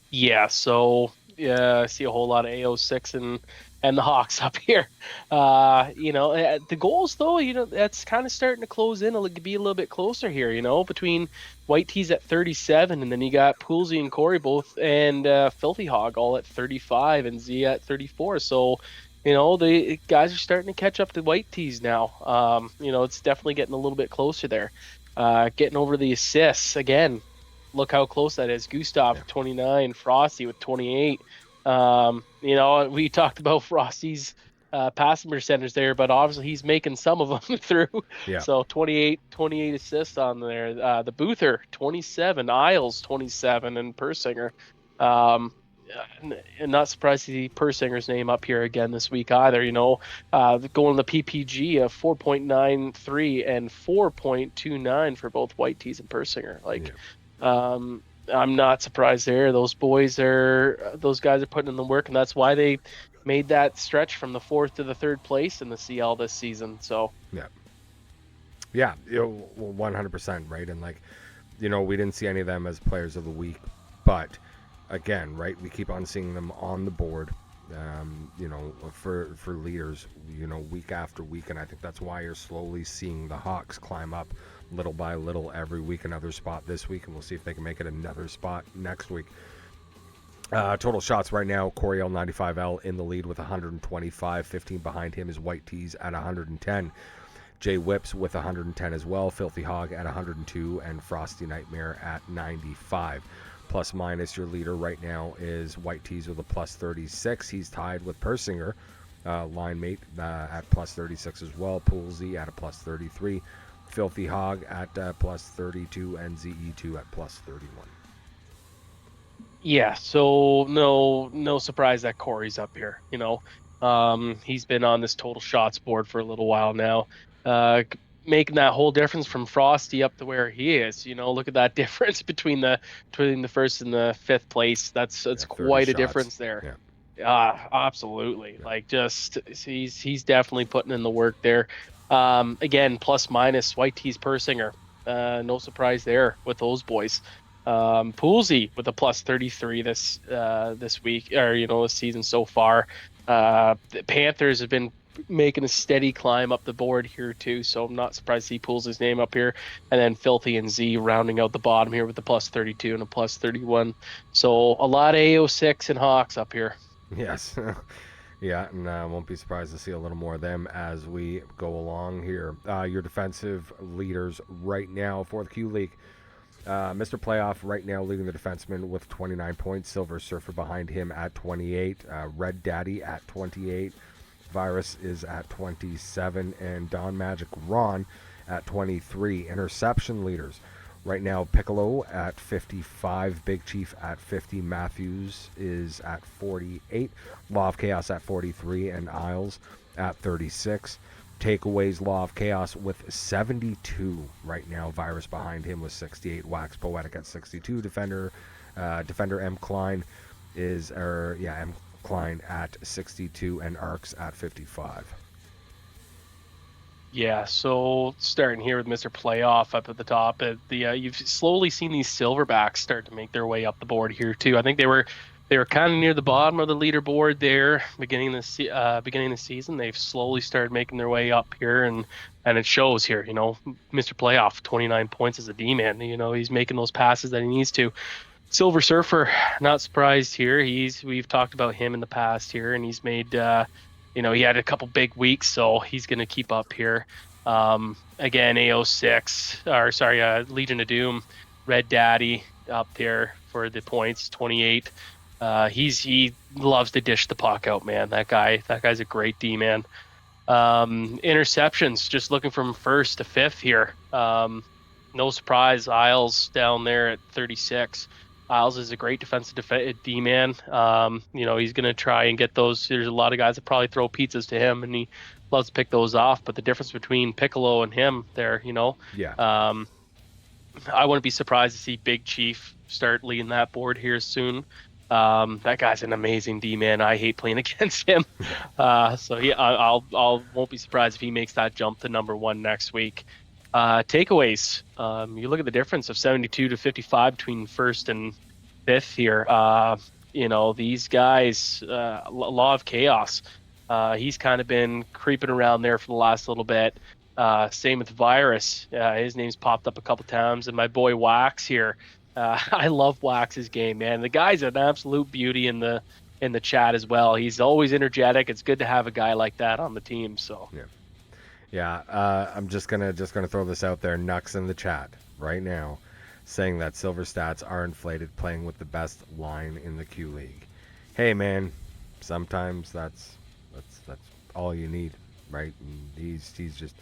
Yeah, so I see a whole lot of AO6 and the Hawks up here. You know, the goals, though, you know, that's kind of starting to close in. It'll be a little bit closer here, you know, between White Tees at 37, and then you got Poolsy and Corey both, and Filthy Hog all at 35, and Z at 34. So, you know, the guys are starting to catch up to White Tees now. You know, it's definitely getting a little bit closer there. Getting over the assists, again, look how close that is. Gustav with 29, Frosty with 28. You know, we talked about Frosty's passing percentage there, but obviously he's making some of them through. Yeah. So 28 assists on there. The Boother 27, Isles 27, and Persinger. And not surprised to see Persinger's name up here again this week either. You know, going the PPG of 4.93 and 4.29 for both White Tees and Persinger. Like, I'm not surprised there. Those guys are putting in the work, and that's why they made that stretch from the 4th to the 3rd place in the CL this season. So yeah, you know, 100%, right? And like, you know, we didn't see any of them as players of the week, but again, right, we keep on seeing them on the board. You know, for leaders, you know, week after week, and I think that's why you're slowly seeing the Hawks climb up little by little every week. Another spot this week, and we'll see if they can make it another spot next week. Total shots right now, Corey L95L in the lead with 125. 15 behind him is White Tees at 110. Jay Whips with 110 as well. Filthy Hog at 102, and Frosty Nightmare at 95. Plus minus, your leader right now is White Tees with a plus 36. He's tied with Persinger, line mate, at plus 36 as well. Poolsy at a plus 33. Filthy Hog at plus 32, and ZE2 at plus 31. Yeah, so no surprise that Corey's up here. You know, he's been on this total shots board for a little while now, making that whole difference from Frosty up to where he is. You know, look at that difference between the 1st and the 5th place. That's quite a difference there. Absolutely. Like, just he's definitely putting in the work there. Again, plus minus, White Tees, Persinger. No surprise there with those boys. Poolsy with a plus 33 this week, or, you know, this season so far. The Panthers have been making a steady climb up the board here too, so I'm not surprised he pulls his name up here. And then Filthy and Z rounding out the bottom here with the plus 32 and a plus 31. So a lot of AO6 and Hawks up here. Yes. Yeah, and won't be surprised to see a little more of them as we go along here. Your defensive leaders right now for the Q League. Mr. Playoff right now leading the defenseman with 29 points. Silver Surfer behind him at 28. Red Daddy at 28. Virus is at 27. And Don Magic Ron at 23. Interception leaders right now, Piccolo at 55. Big Chief at 50. Matthews is at 48. Law of Chaos at 43. And Isles at 36. Takeaways, Law of Chaos with 72 right now. Virus behind him with 68. Wax Poetic at 62. Defender M. Klein is, Klein at 62, and Arcs at 55. Yeah, so starting here with Mr. Playoff up at the top, you've slowly seen these Silverbacks start to make their way up the board here too. I think they were kind of near the bottom of the leaderboard there beginning of the season. They've slowly started making their way up here, and it shows here. You know, Mr. Playoff, 29 points as a D-man. You know, he's making those passes that he needs to. Silver Surfer, not surprised here. We've talked about him in the past here, and he's made. He had a couple big weeks, so he's going to keep up here. Again, Legion of Doom, Red Daddy up there for the points, 28. He loves to dish the puck out, man. That guy's a great D-man. Interceptions, just looking from first to fifth here. No surprise, Isles down there at 36. Isles is a great defensive D-man. He's going to try and get those. There's a lot of guys that probably throw pizzas to him, and he loves to pick those off. But the difference between Piccolo and him there, Yeah. I wouldn't be surprised to see Big Chief start leading that board here soon. That guy's an amazing D-man. I hate playing against him. I won't be surprised if he makes that jump to number 1 next week. Takeaways. You look at the difference of 72 to 55 between first and fifth here. These guys, Law of Chaos. He's kind of been creeping around there for the last little bit. Same with Virus. His name's popped up a couple times. And my boy Wax here. I love Wax's game, man. The guy's an absolute beauty in the chat as well. He's always energetic. It's good to have a guy like that on the team. So. Yeah, I'm just gonna throw this out there. Nux in the chat right now, saying that Silver stats are inflated, playing with the best line in the Q League. Hey, man, sometimes that's all you need, right? And he's just.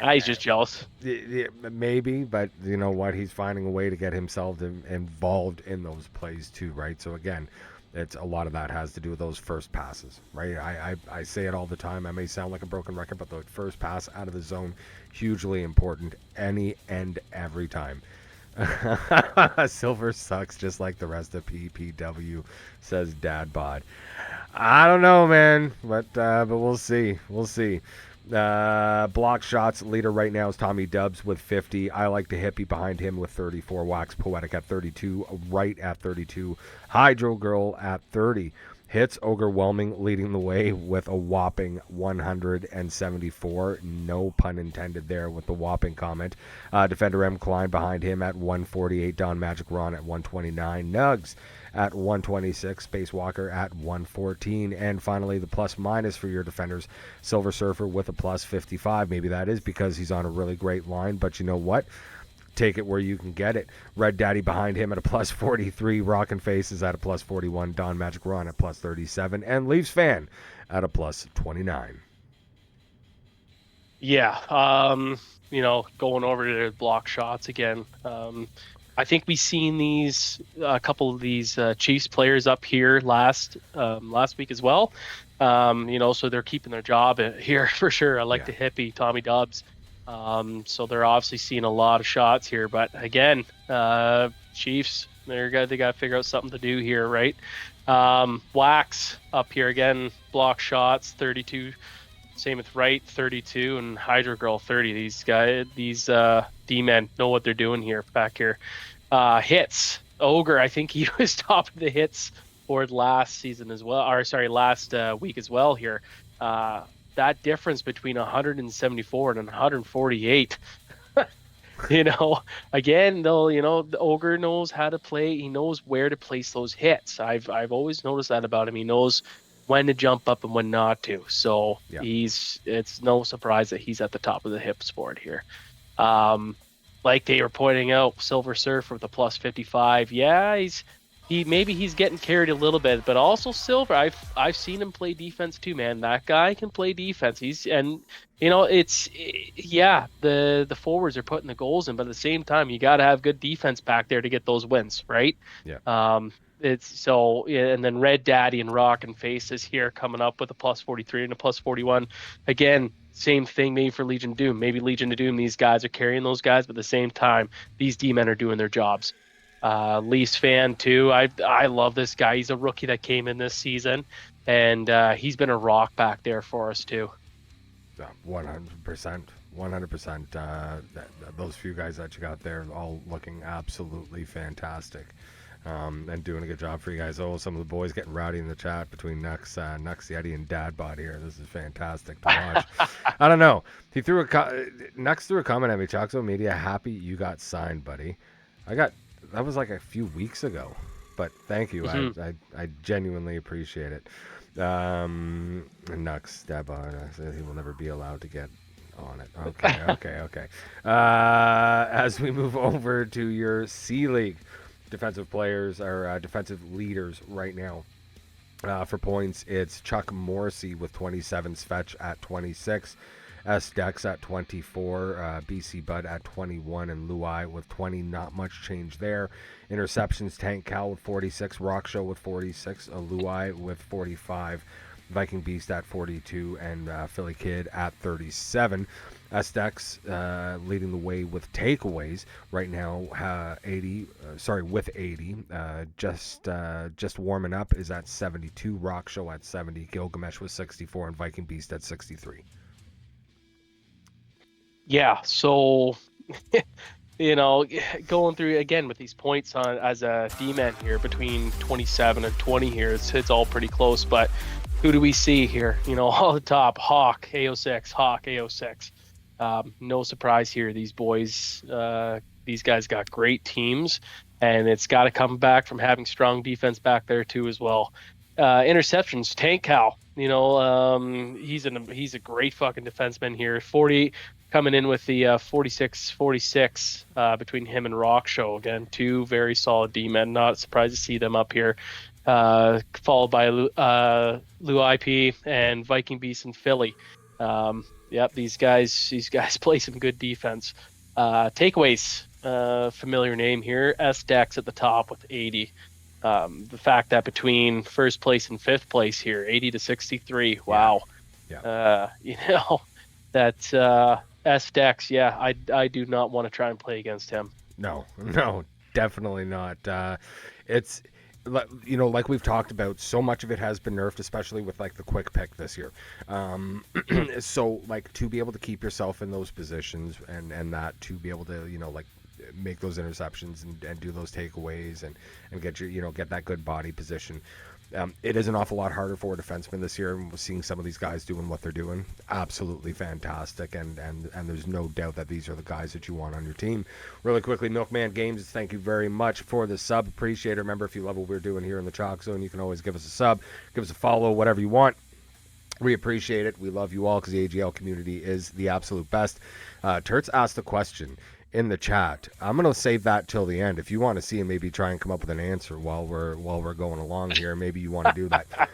He's just jealous. Maybe, but you know what? He's finding a way to get himself involved in those plays too, right? So again. It's a lot of that has to do with those first passes, right? I say it all the time. I may sound like a broken record, but the first pass out of the zone, hugely important, any and every time. Silver sucks just like the rest of PPW, says Dad Bod. I don't know, man, but we'll see. We'll see. Block shots leader right now is Tommy Dubs with 50. I like the hippie behind him with 34. Wax Poetic at 32. Right at 32. Hydro Girl at 30. Hits Overwhelming leading the way with a whopping 174. No pun intended there with the whopping comment. Defender M. Klein behind him at 148. Don Magic Ron at 129. Nugs at 126. Spacewalker at 114. And finally, the plus minus for your defenders. Silver Surfer with a plus 55. Maybe that is because he's on a really great line, but you know what? Take it where you can get it. Red Daddy behind him at a plus 43. Rockin' Face is at a plus 41. Don Magic Ron at plus 37. And Leafs Fan at a plus 29. Yeah. Going over to the block shots again. I think we've seen a couple of these Chiefs players up here last week as well. So they're keeping their job here for sure. I like the hippie, Tommy Dubs. So they're obviously seeing a lot of shots here, but again, Chiefs, they got to figure out something to do here, right? Wax up here again, block shots, 32. Same with Wright, 32, and Hydro Girl, 30. These D-men know what they're doing here, back here. Hits, Ogre, I think he was top of the hits board last season as well, last week as well here. That difference between 174 and 148. Again, though, the Ogre knows how to play. He knows where to place those hits. I've always noticed that about him. He knows when to jump up and when not to. So it's no surprise that he's at the top of the hips board here. Like they were pointing out, Silver Surfer with a plus 55. Yeah, he's getting carried a little bit, but also Silver, I've seen him play defense too, man. That guy can play defense. The forwards are putting the goals in, but at the same time, you got to have good defense back there to get those wins, right? Yeah. And then Red Daddy and Rockin' Face is here coming up with a plus 43 and a plus 41. Again, same thing maybe for Legion of Doom. Maybe Legion of Doom, these guys are carrying those guys, but at the same time, these D-men are doing their jobs. Leafs fan too. I love this guy. He's a rookie that came in this season, and he's been a rock back there for us too. 100%. 100%. Those few guys that you got there all looking absolutely fantastic. And doing a good job for you guys. Oh, some of the boys getting rowdy in the chat between Nux, Yeti, and Dadbot here. This is fantastic to watch. I don't know. He threw Nux threw a comment at me. Chalkzone Media, happy you got signed, buddy. That was like a few weeks ago, but thank you. I genuinely appreciate it. And Nux, Dadbot, says he will never be allowed to get on it. Okay. As we move over to your C League. Defensive players or defensive leaders right now. For points, it's Chuck Morrissey with 27, Svetch at 26, S. Dex at 24, BC Bud at 21, and Luai with 20. Not much change there. Interceptions, Tank Cal with 46, Rock Show with 46, Luai with 45, Viking Beast at 42, and Philly Kid at 37. S-Dex leading the way with takeaways right now, 80. With 80. Just warming up is at 72. Rock Show at 70. Gilgamesh with 64, and Viking Beast at 63. Yeah, so going through again with these points on as a D-man here between 27 and 20 here, it's all pretty close. But who do we see here? All the top, Hawk AO6. No surprise here. These boys, these guys got great teams, and it's got to come back from having strong defense back there too as well. Interceptions, Tank Cal. He's a great fucking defenseman here. 40 coming in with the 46 between him and Rock Show. Again, two very solid D-men. Not surprised to see them up here. Followed by Lou IP and Viking Beast and Philly. Yep, these guys play some good defense. Takeaways, familiar name here. S-Dex at the top with 80. The fact that between first place and fifth place here, 80 to 63. Wow. Yeah. That S-Dex, I do not want to try and play against him. No, definitely not. It's like we've talked about, so much of it has been nerfed, especially with like the quick pick this year. So like to be able to keep yourself in those positions and that to be able to make those interceptions and do those takeaways and get your get that good body position. It is an awful lot harder for a defenseman this year, and we're seeing some of these guys doing what they're doing. Absolutely fantastic, and there's no doubt that these are the guys that you want on your team. Really quickly, Milkman Games, thank you very much for the sub. Appreciate it. Remember, if you love what we're doing here in the Chalk Zone, you can always give us a sub, give us a follow, whatever you want. We appreciate it. We love you all because the AGL community is the absolute best. Turts asked a question in the chat. I'm going to save that till the end. If you want to see and maybe try and come up with an answer while we're going along here, maybe you want to do that.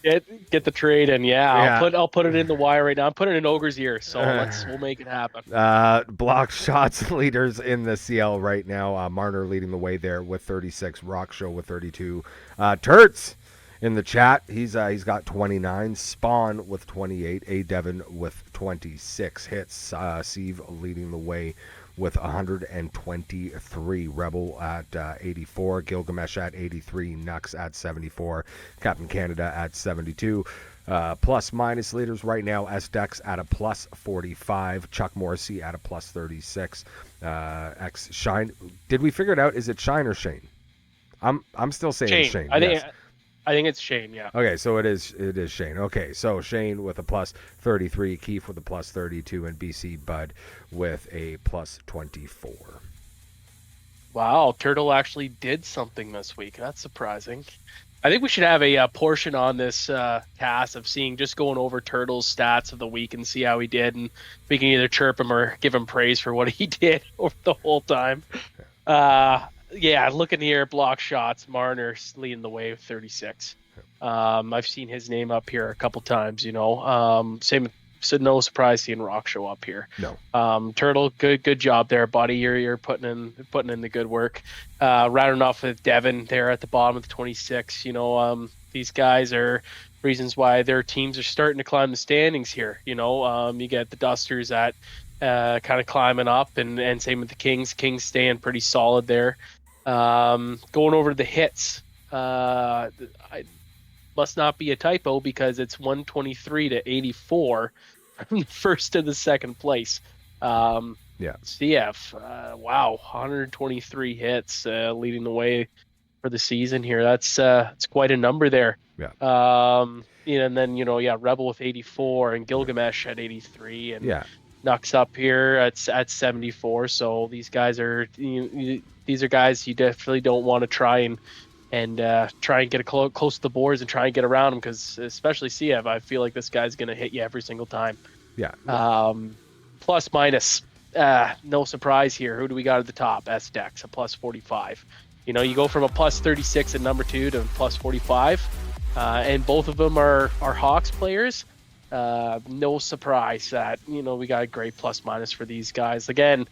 Get the trade in. I'll put it in the wire right now. I'm putting it in Ogre's ear, so we'll make it happen. Block shots leaders in the CL right now. Marner leading the way there with 36. Rock Show with 32. Turts in the chat, he's got 29. Spawn with 28. A Devon with 26 hits. Steve leading the way with 123. Rebel at 84. Gilgamesh at 83. Nux at 74. Captain Canada at 72. Plus minus leaders right now. S-Dex at a plus 45. Chuck Morrissey at a plus 36. X Shine. Did we figure it out? Is it Shine or Shane? I'm still saying Shane. I think it's Shane, yeah. Okay, so it is Shane. Okay, so Shane with a plus 33, Keith with a plus 32, and BC Bud with a plus 24. Wow, Turtle actually did something this week. That's surprising. I think we should have a portion on this cast of going over Turtle's stats of the week and see how he did, and we can either chirp him or give him praise for what he did over the whole time. Looking here, block shots, Marner's leading the way with 36. I've seen his name up here a couple times, Same, so no surprise seeing Rock Show up here. No. Turtle, good job there, buddy. You're putting in the good work. Rounding off with Devin there at the bottom of the 26. These guys are reasons why their teams are starting to climb the standings here. You get the Dusters at kind of climbing up, and same with the Kings. Kings staying pretty solid there. Going over to the hits. I must not be a typo because it's 123 to 84 from the first to the second place. CF, wow, 123 hits, leading the way for the season here. That's quite a number there. And then Rebel with 84 and Gilgamesh at 83 and Nux up here at 74. So these guys are these are guys you definitely don't want to try and get close to the boards and try and get around them, because especially CF, I feel like this guy's going to hit you every single time. Plus minus, no surprise here. Who do we got at the top? S-Dex, a plus 45. You go from a plus 36 at number 2 to plus 45, and both of them are Hawks players. No surprise that, we got a great plus minus for these guys. Again,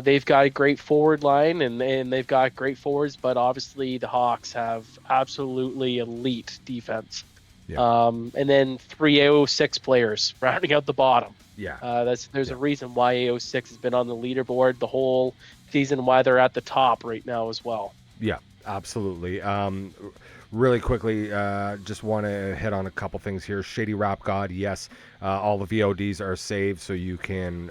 they've got a great forward line and they've got great forwards, but obviously the Hawks have absolutely elite defense. And then 3 AO6 players rounding out the bottom. There's a reason why AO6 has been on the leaderboard the whole season, why they're at the top right now as well. Yeah, absolutely. Really quickly, just want to hit on a couple things here. Shady Rap God, yes, all the VODs are saved, so you can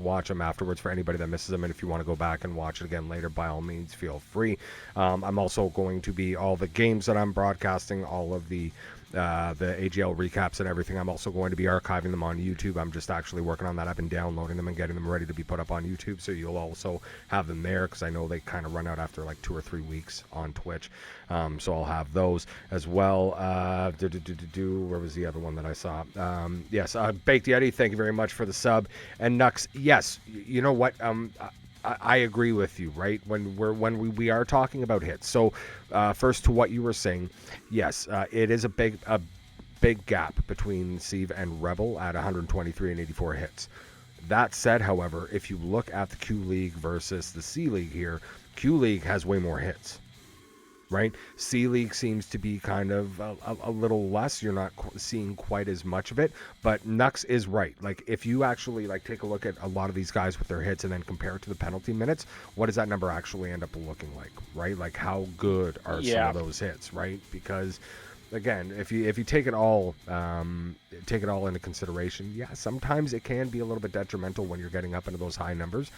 watch them afterwards for anybody that misses them. And if you want to go back and watch it again later, by all means, feel free. I'm also going to be all the games that I'm broadcasting, all of the AGL recaps and everything. I'm also going to be archiving them on YouTube. I'm just actually working on that. I've been downloading them and getting them ready to be put up on YouTube, so you'll also have them there, because I know they kind of run out after like 2 or 3 weeks on Twitch. So I'll have those as well. Where was the other one that I saw? Yes, Baked Yeti, thank you very much for the sub. And Nux, yes, you know what? I agree with you, right? When we are talking about hits. So first, to what you were saying, yes, it is a big gap between Sieve and Rebel at 123 and 84 hits. That said, however, if you look at the Q League versus the C League here, Q League has way more hits, right? C League seems to be kind of a little less. You're not seeing quite as much of it, but Nux is right. Like, if you actually take a look at a lot of these guys with their hits and then compare it to the penalty minutes, what does that number actually end up looking like, right? Like, how good are some of those hits, right? Because again, if you take it all into consideration, sometimes it can be a little bit detrimental when you're getting up into those high numbers.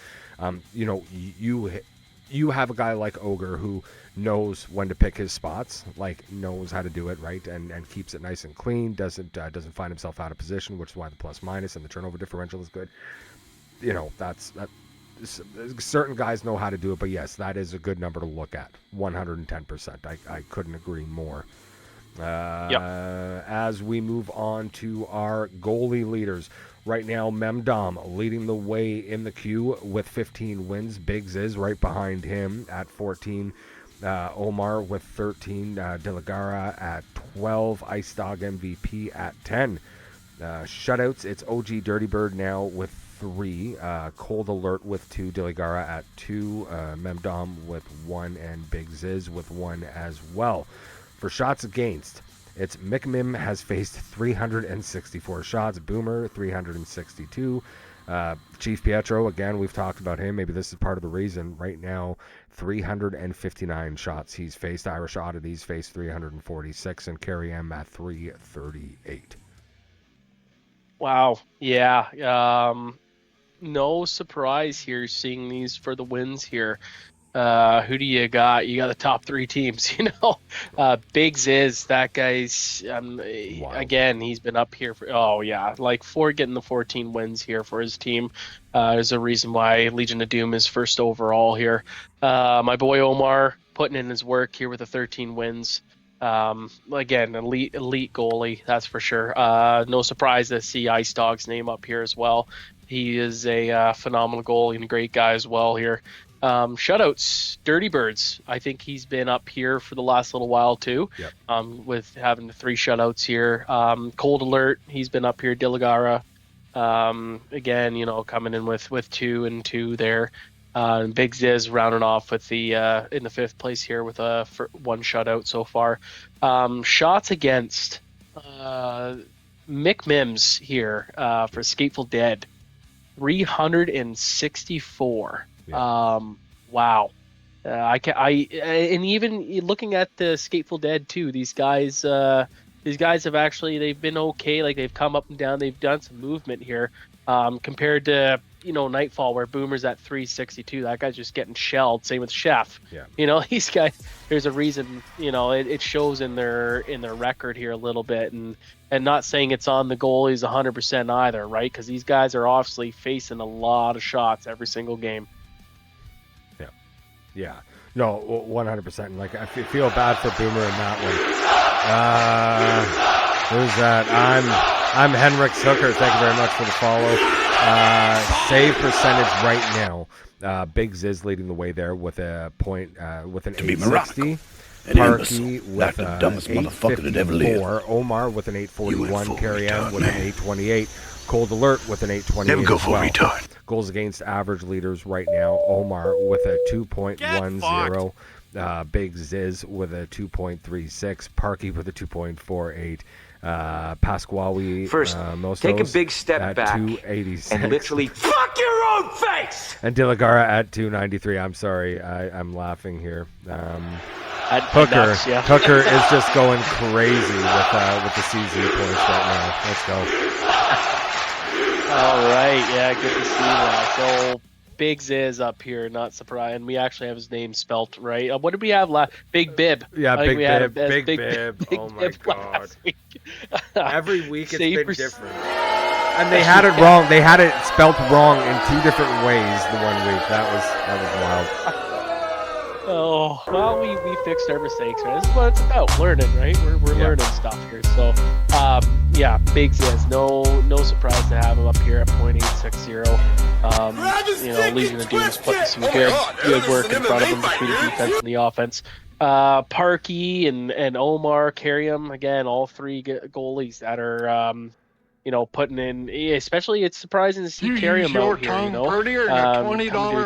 You have a guy like Ogre who knows when to pick his spots, knows how to do it, right, and keeps it nice and clean, doesn't find himself out of position, which is why the plus minus and the turnover differential is good. Certain guys know how to do it, but yes, that is a good number to look at. 110%. I couldn't agree more. As we move on to our goalie leaders. Right now, Memdom leading the way in the queue with 15 wins. Biggs is right behind him at 14. Omar with 13. Delegara at 12. Ice Dog MVP at 10. Shutouts, it's OG Dirty Bird now with 3. Cold Alert with 2. Delegara at 2. Memdom with 1. And Biggs is with 1 as well. For shots against, it's McMim has faced 364 shots. Boomer, 362. Chief Pietro, again, we've talked about him. Maybe this is part of the reason. Right now, 359 shots he's faced. Irish Oddities faced 346. And Carrie M at 338. Wow. Yeah. No surprise here seeing these for the wins here. Who do you got? You got the top 3 teams, Biggs is, that guy's, again, he's been up here for, for getting the 14 wins here for his team. There's a reason why Legion of Doom is first overall here. My boy Omar putting in his work here with the 13 wins. Again, elite goalie, that's for sure. No surprise to see Ice Dog's name up here as well. He is a phenomenal goalie and a great guy as well here. Shutouts, Dirty Birds. I think he's been up here for the last little while too. With having the 3 shutouts here. Cold Alert, he's been up here. Delegara, again, coming in with 2 and 2 there. Big Ziz rounding off with the in the 5th place here with 1 shutout so far. Shots against Mick Mims here for Skateful Dead, 364. Wow. And even looking at the Skateful Dead too, these guys have actually, they've been okay. Like, they've come up and down. They've done some movement here, compared to, Nightfall, where Boomer's at 362. That guy's just getting shelled. Same with Chef. Yeah. These guys, there's a reason, it shows in their record here a little bit, and not saying it's on the goalies 100% either, right? Because these guys are obviously facing a lot of shots every single game. Yeah. No, 100%. Like, I feel bad for Boomer in that one. Who's that? I'm Henrik's Hooker. Thank you very much for the follow. Save percentage right now. Big Ziz leading the way there with a point, with an 860. Parky with an 854. Omar with an 841. Carrie Ann with an 828. Cold Alert with an 828 Never go as for well. retard. Goals against average leaders right now. Omar with a 2.10. Big Ziz with a 2.36. Parky with a 2.48. Pasquale First, Mostos take a big step at back 286. and literally fuck your own face. And Dilagara at 293. I'm sorry, I'm laughing here. Hooker, nuts, yeah. Hooker is just going crazy with the CZ points right now. Let's go. All right, yeah, good to see that. So Big Ziz up here, not surprised, and we actually have his name spelt right. What did we have last? Big Bib. Yeah, I think Big we had Bib. him as Big Bib. Oh my Bib God. last week. Every week it's been Safer- different. And they had it wrong. They had it spelt wrong in 2 different ways the one week. That was wild. Oh, well, we fixed our mistakes, right? This is what it's about, learning, right? We're learning stuff here. So, yeah, Big Ziz, no surprise to have him up here at .860. Legion of Doom's putting some good work in front of him between the defense and the offense. Parky and Omar carry him again. All 3 goalies that are, putting in. Especially, it's surprising to see carry him out here. Coming to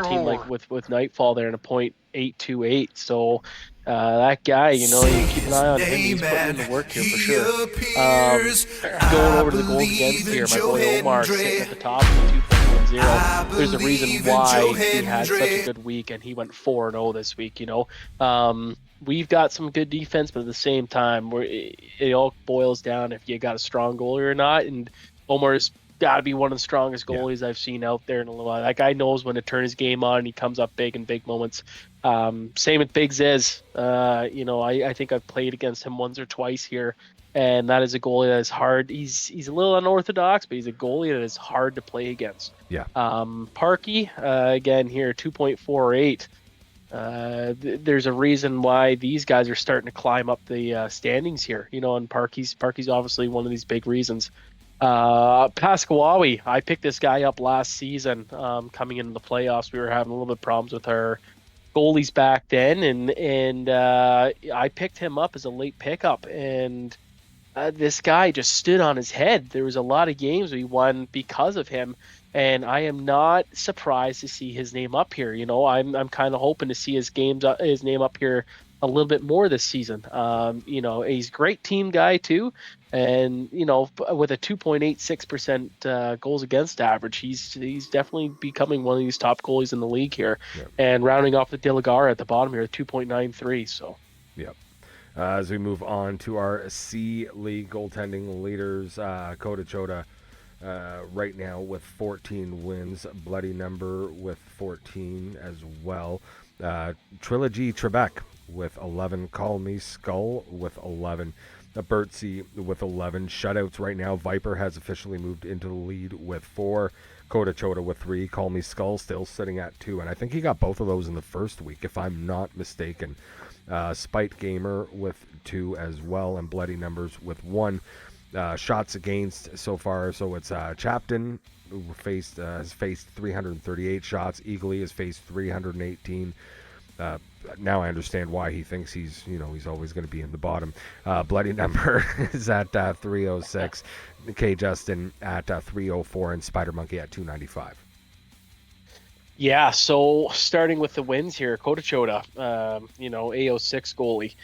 a team like with Nightfall there in a .828. So that guy, you keep an eye on him. He's putting in the work here for sure. Going over to the goals against here, my boy Omar sitting at the top with 2.10. There's a reason why he had such a good week, and he went 4-0 this week. We've got some good defense, but at the same time, it all boils down if you got a strong goalie or not. And Omar's got to be one of the strongest goalies I've seen out there in a little while. That guy knows when to turn his game on, and he comes up big in big moments. Same with Big Ziz. I think I've played against him once or twice here, and that is a goalie that is hard. He's a little unorthodox, but he's a goalie that is hard to play against. Yeah. Parky, again here, 2.48. There's a reason why these guys are starting to climb up the standings here, and Parky's obviously one of these big reasons. Pasquale, I picked this guy up last season, coming into the playoffs. We were having a little bit of problems with our goalies back then, and I picked him up as a late pickup, and this guy just stood on his head. There was a lot of games we won because of him. And I am not surprised to see his name up here. I'm kind of hoping to see his name up here a little bit more this season. He's a great team guy too, and with a 2.86% goals against average, he's definitely becoming one of these top goalies in the league here. Yep. And rounding off the Dilagara at the bottom here, 2.93. So. Yep. As we move on to our C League goaltending leaders, Kota Chota. Right now with 14 wins, Bloody Number with 14 as well. Trilogy Trebek with 11. Call Me Skull with 11. Bertzi with 11. Shutouts right now. Viper has officially moved into the lead with 4. Kota Chota with 3. Call Me Skull still sitting at 2. And I think he got both of those in the first week, if I'm not mistaken. Spite Gamer with 2 as well. And Bloody Numbers with 1. Shots against so far, so it's Chapton who has faced 338 shots. Eagly has faced 318. Now I understand why he thinks he's always going to be in the bottom. Bloody Number is at 306. K Justin at 304, and Spider Monkey at 295. Yeah, so starting with the wins here, Kota Chota, AO6 goalie.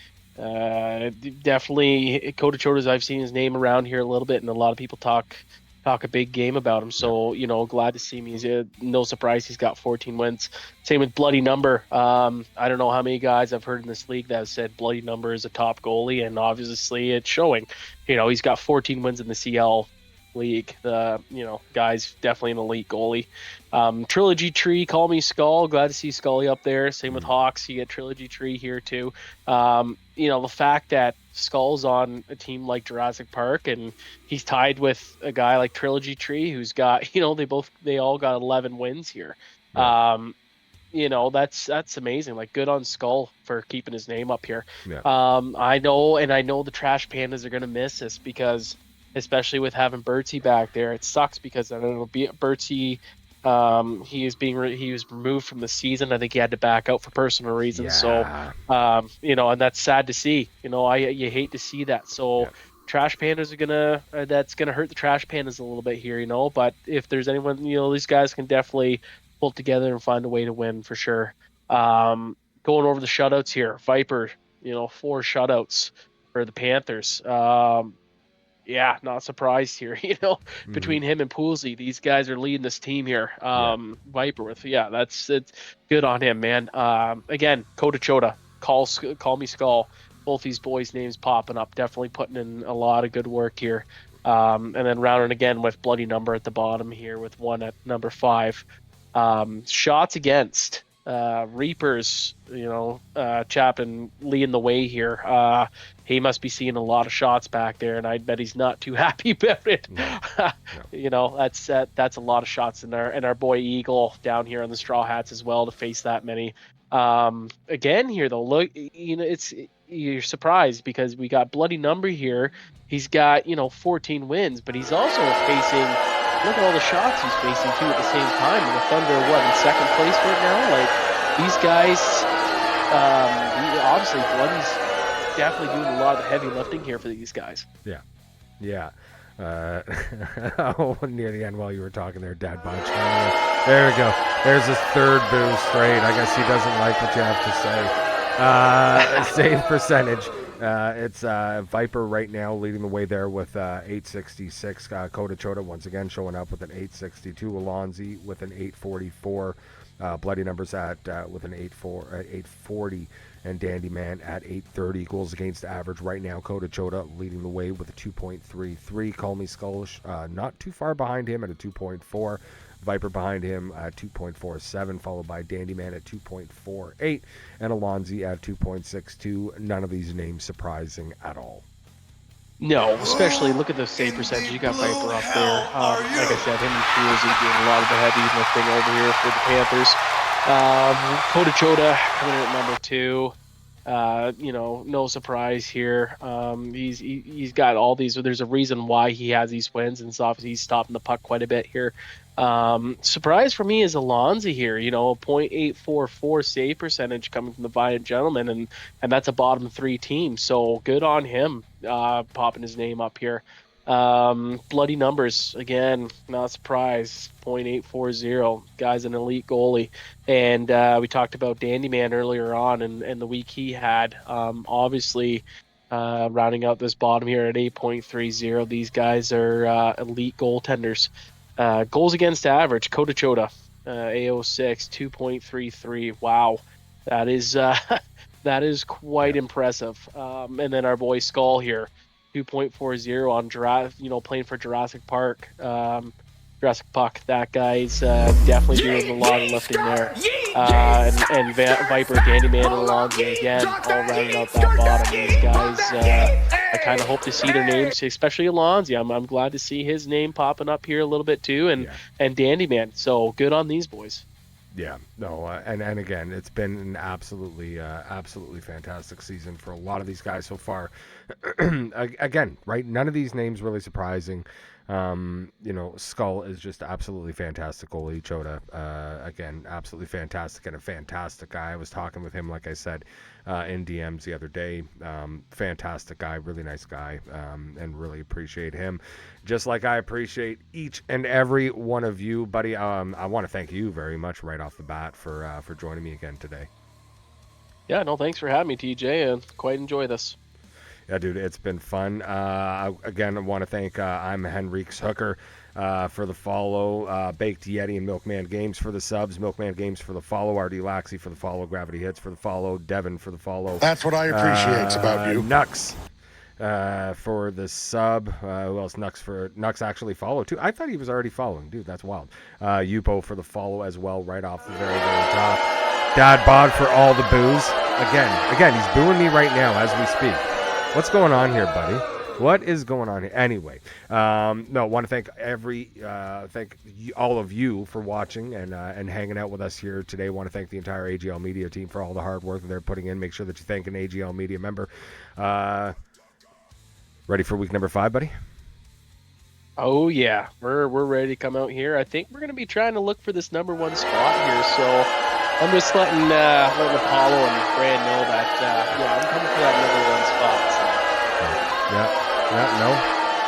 Definitely Kota Chota's, I've seen his name around here a little bit, and a lot of people talk talk a big game about him. So, glad to see him. He's no surprise he's got 14 wins. Same with Bloody Number. I don't know how many guys I've heard in this league that have said Bloody Number is a top goalie, and obviously it's showing. He's got 14 wins in the CL league. The guy's definitely an elite goalie. Trilogy Tree, Call Me Skull. Glad to see Scully up there. Same with Hawks. You get Trilogy Tree here too. The fact that Skull's on a team like Jurassic Park and he's tied with a guy like Trilogy Tree who's got, they all got 11 wins here. Yeah. That's amazing. Like, good on Skull for keeping his name up here. Yeah. I know the Trash Pandas are going to miss this because, especially with having Bertsy back there, it sucks because I don't know, Bertsy, he was removed from the season. I think he had to back out for personal reasons. Yeah. So, and that's sad to see. You hate to see that. So, yeah. Trash Pandas are that's gonna hurt the Trash Pandas a little bit here. But if there's anyone, these guys can definitely pull together and find a way to win for sure. Going over the shutouts here, Viper, 4 shutouts for the Panthers. Yeah, not surprised here. Between him and Poolsy, these guys are leading this team here. Viper with, it's good on him, man. Again, Kota Chota, Call Me Skull. Both these boys' names popping up, definitely putting in a lot of good work here. And then rounding again with Bloody Number at the bottom here with 1 at number 5. Shots against. Reapers, Chapin leading the way here. He must be seeing a lot of shots back there, and I bet he's not too happy about it. No. That's a lot of shots in there. And our boy Eagle down here on the Straw Hats as well to face that many. Again here though, look, you're surprised because we got Bloody Number here. He's got 14 wins, but he's also facing. Look at all the shots he's facing too at the same time. And the Thunder are in second place right now. Like, these guys, obviously Bloody's definitely doing a lot of the heavy lifting here for these guys. Yeah. Near the end while you were talking there, Dad Bunch. There we go. There's his third boo straight. I guess he doesn't like what you have to say. Save percentage. It's Viper right now leading the way there with 866. Kota Chota once again showing up with an 862. Alonzi with an 844. Bloody Numbers with an 840. And Dandy Man at 830. Goals against average right now. Kota Chota leading the way with a 2.33. Call Me Skull not too far behind him at a 2.4. Viper behind him at 2.47, followed by Dandy Man at 2.48, and Alonzi at 2.62. None of these names surprising at all. No, especially look at the save percentage. You got Viper up there. Like I said, him and Poolsy doing a lot of the heavy lifting over here for the Panthers. Kota Chota coming in at number 2. No surprise here. He's got all these. There's a reason why he has these wins, and so he's stopping the puck quite a bit here. Surprise for me is Alonzi here. 0.844 save percentage coming from the Violent Gentleman, and that's a bottom 3 team. So good on him, popping his name up here. Bloody Numbers, again, not surprised, 0.840. Guy's an elite goalie. And we talked about Dandy Man earlier on and the week he had. Obviously, rounding out this bottom here at 8.30. These guys are elite goaltenders. Goals against average, Kota Chota, AO6, 2.33. Wow, that is quite impressive. And then our boy Skull here, 2.40 on playing for Jurassic Park. Jurassic Puck, that guy's definitely doing a lot of lifting there. And Viper, Candyman, and Alonzo again, all rounding out that bottom. These guys, I kind of hope to see their names, especially Alonzo. I'm glad to see his name popping up here a little bit too, and Dandyman. So good on these boys. Yeah, no, and again, it's been an absolutely fantastic season for a lot of these guys so far. Again, right, none of these names really surprising. Skull is just absolutely fantastic goalie. Chota, again, absolutely fantastic and a fantastic guy. I was talking with him, like I said, in DMs the other day. Fantastic guy, really nice guy, and really appreciate him. Just like I appreciate each and every one of you, buddy. I want to thank you very much right off the bat for joining me again today. Yeah, no, thanks for having me, TJ, and quite enjoy this. Yeah, dude, it's been fun. Again, I want to thank I'm Henrique's Hooker for the follow, Baked Yeti and Milkman Games for the subs, Milkman Games for the follow, RD Laxey for the follow, Gravity Hits for the follow, Devin for the follow. That's what I appreciate about you. Nux for the sub. Who else? Nux actually followed too. I thought he was already following. Dude, that's wild. Yupo for the follow as well, right off the very, very top. Dad Bod for all the boos. Again, he's booing me right now as we speak. What's going on here, buddy? What is going on here? Anyway, want to thank all of you for watching and hanging out with us here today. Want to thank the entire AGL Media team for all the hard work that they're putting in. Make sure that you thank an AGL Media member. Ready for week number 5, buddy? Oh yeah, we're ready to come out here. I think we're gonna be trying to look for this number 1 spot here. So I'm just letting Apollo and Brand know that I'm coming for that number 1 spot. So. No,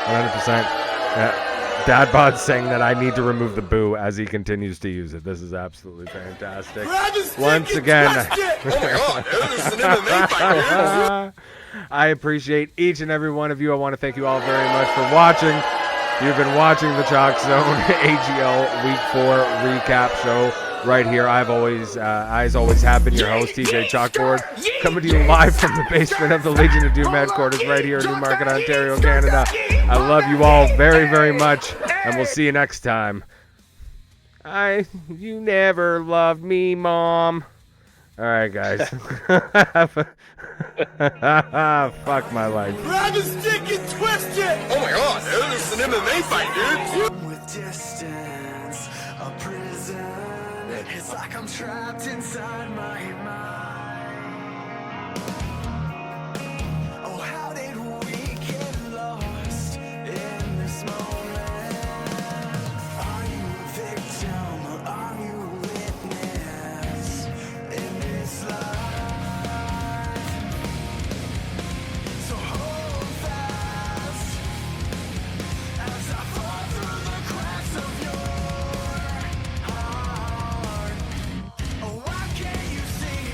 100%. Dad Bod's saying that I need to remove the boo as he continues to use it. This is absolutely fantastic. Once again, I appreciate each and every one of you. I want to thank you all very much for watching. You've been watching the Chalkzone AGL Week 4 Recap Show right here. I always have been your host, TJ Chalkboard, coming to you live from the basement of the Legion of Doom headquarters right here in Newmarket, Ontario, Canada. I love you all very, very much, and we'll see you next time. You never loved me, Mom. All right, guys. Fuck my life. Grab his dick and twist it! Oh my god, dude, it's an MMA fight, dude! With distance, a prison, it's like I'm trapped inside my mind. Oh, how did we get lost in this moment? Are you a victim or are you a witness in this life? So hold fast as I fall through the cracks of your heart. Oh, why can't you see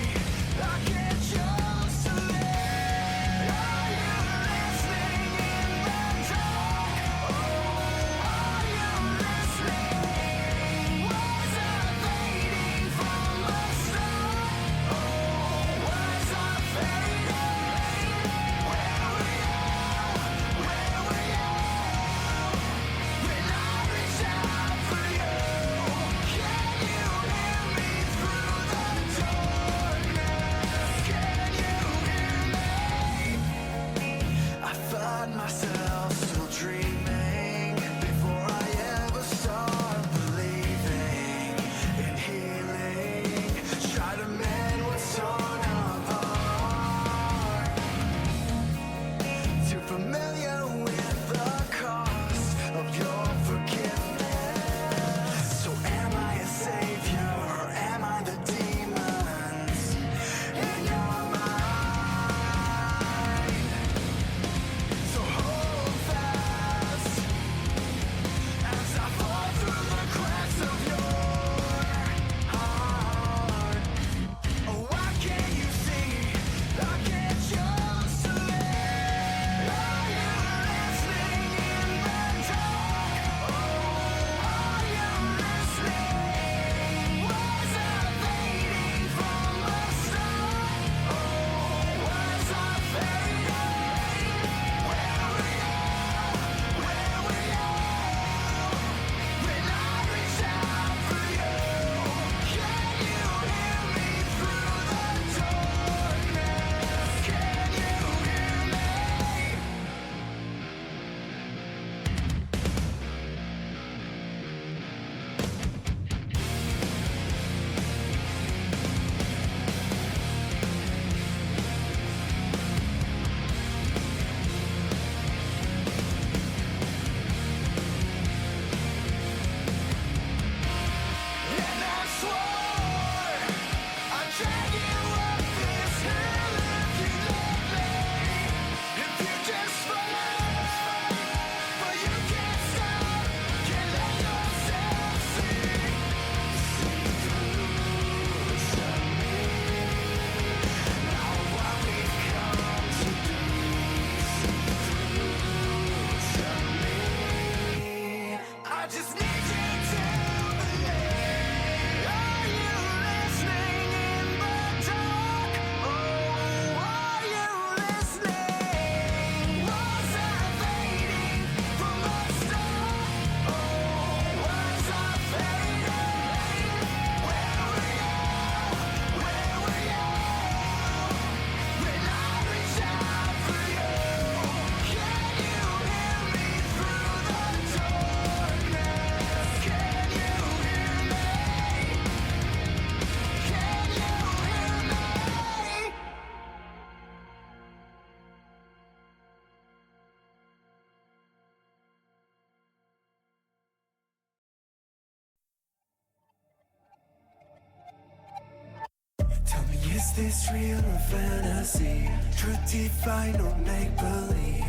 this real or fantasy? Truth defined or make-believe?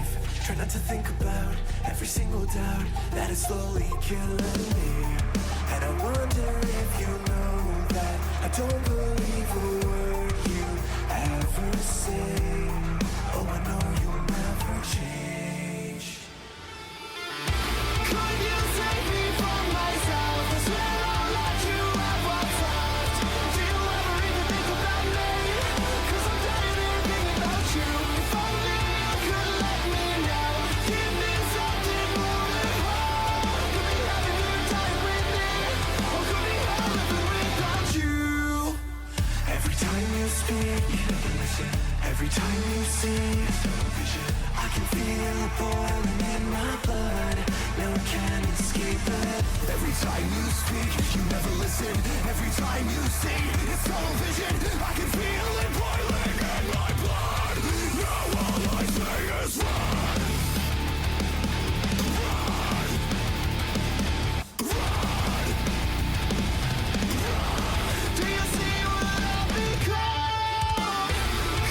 Try not to think about every single doubt that is slowly killing me. And I wonder if you know that I don't believe a word you ever say. Oh, I know you'll never change. Could you save me from myself? I swear I'll let you have what's left. Do you ever even think about me? 'Cause I'm dying to think about you. If only you could let me know. Give me something more than hope. Could be heaven if you're dying with me, or could be hell living without you. Every time you speak, every time you see, I can feel it boiling in my blood. No one can escape it. Every time you speak, you never listen. Every time you see, it's tunnel vision. I can feel it boiling in my blood. Now all I say is run. Run. Run. Run. Do you see what I've become?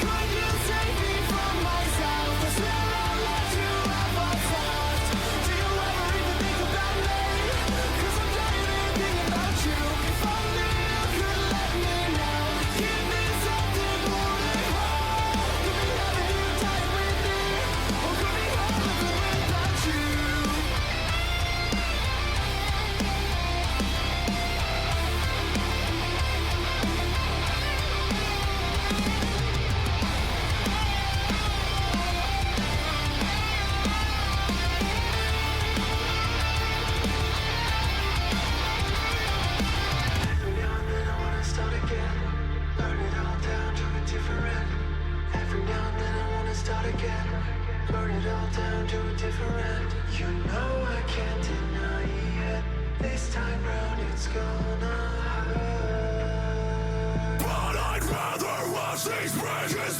Could you save me from myself? I swear I'll let you have what's left. Do you ever even think about me? 'Cause I'm dying to think about you. If only you could let me know. Give me something more than hope. Could be heaven if you're dying with me, or could be hell living without you. Every now and then I wanna start again. Burn it all down to a different end. Every now and then I wanna start again. Burn it all down to a different end. You know I can't deny it. This time round it's gonna hurt. But I'd rather watch these bridges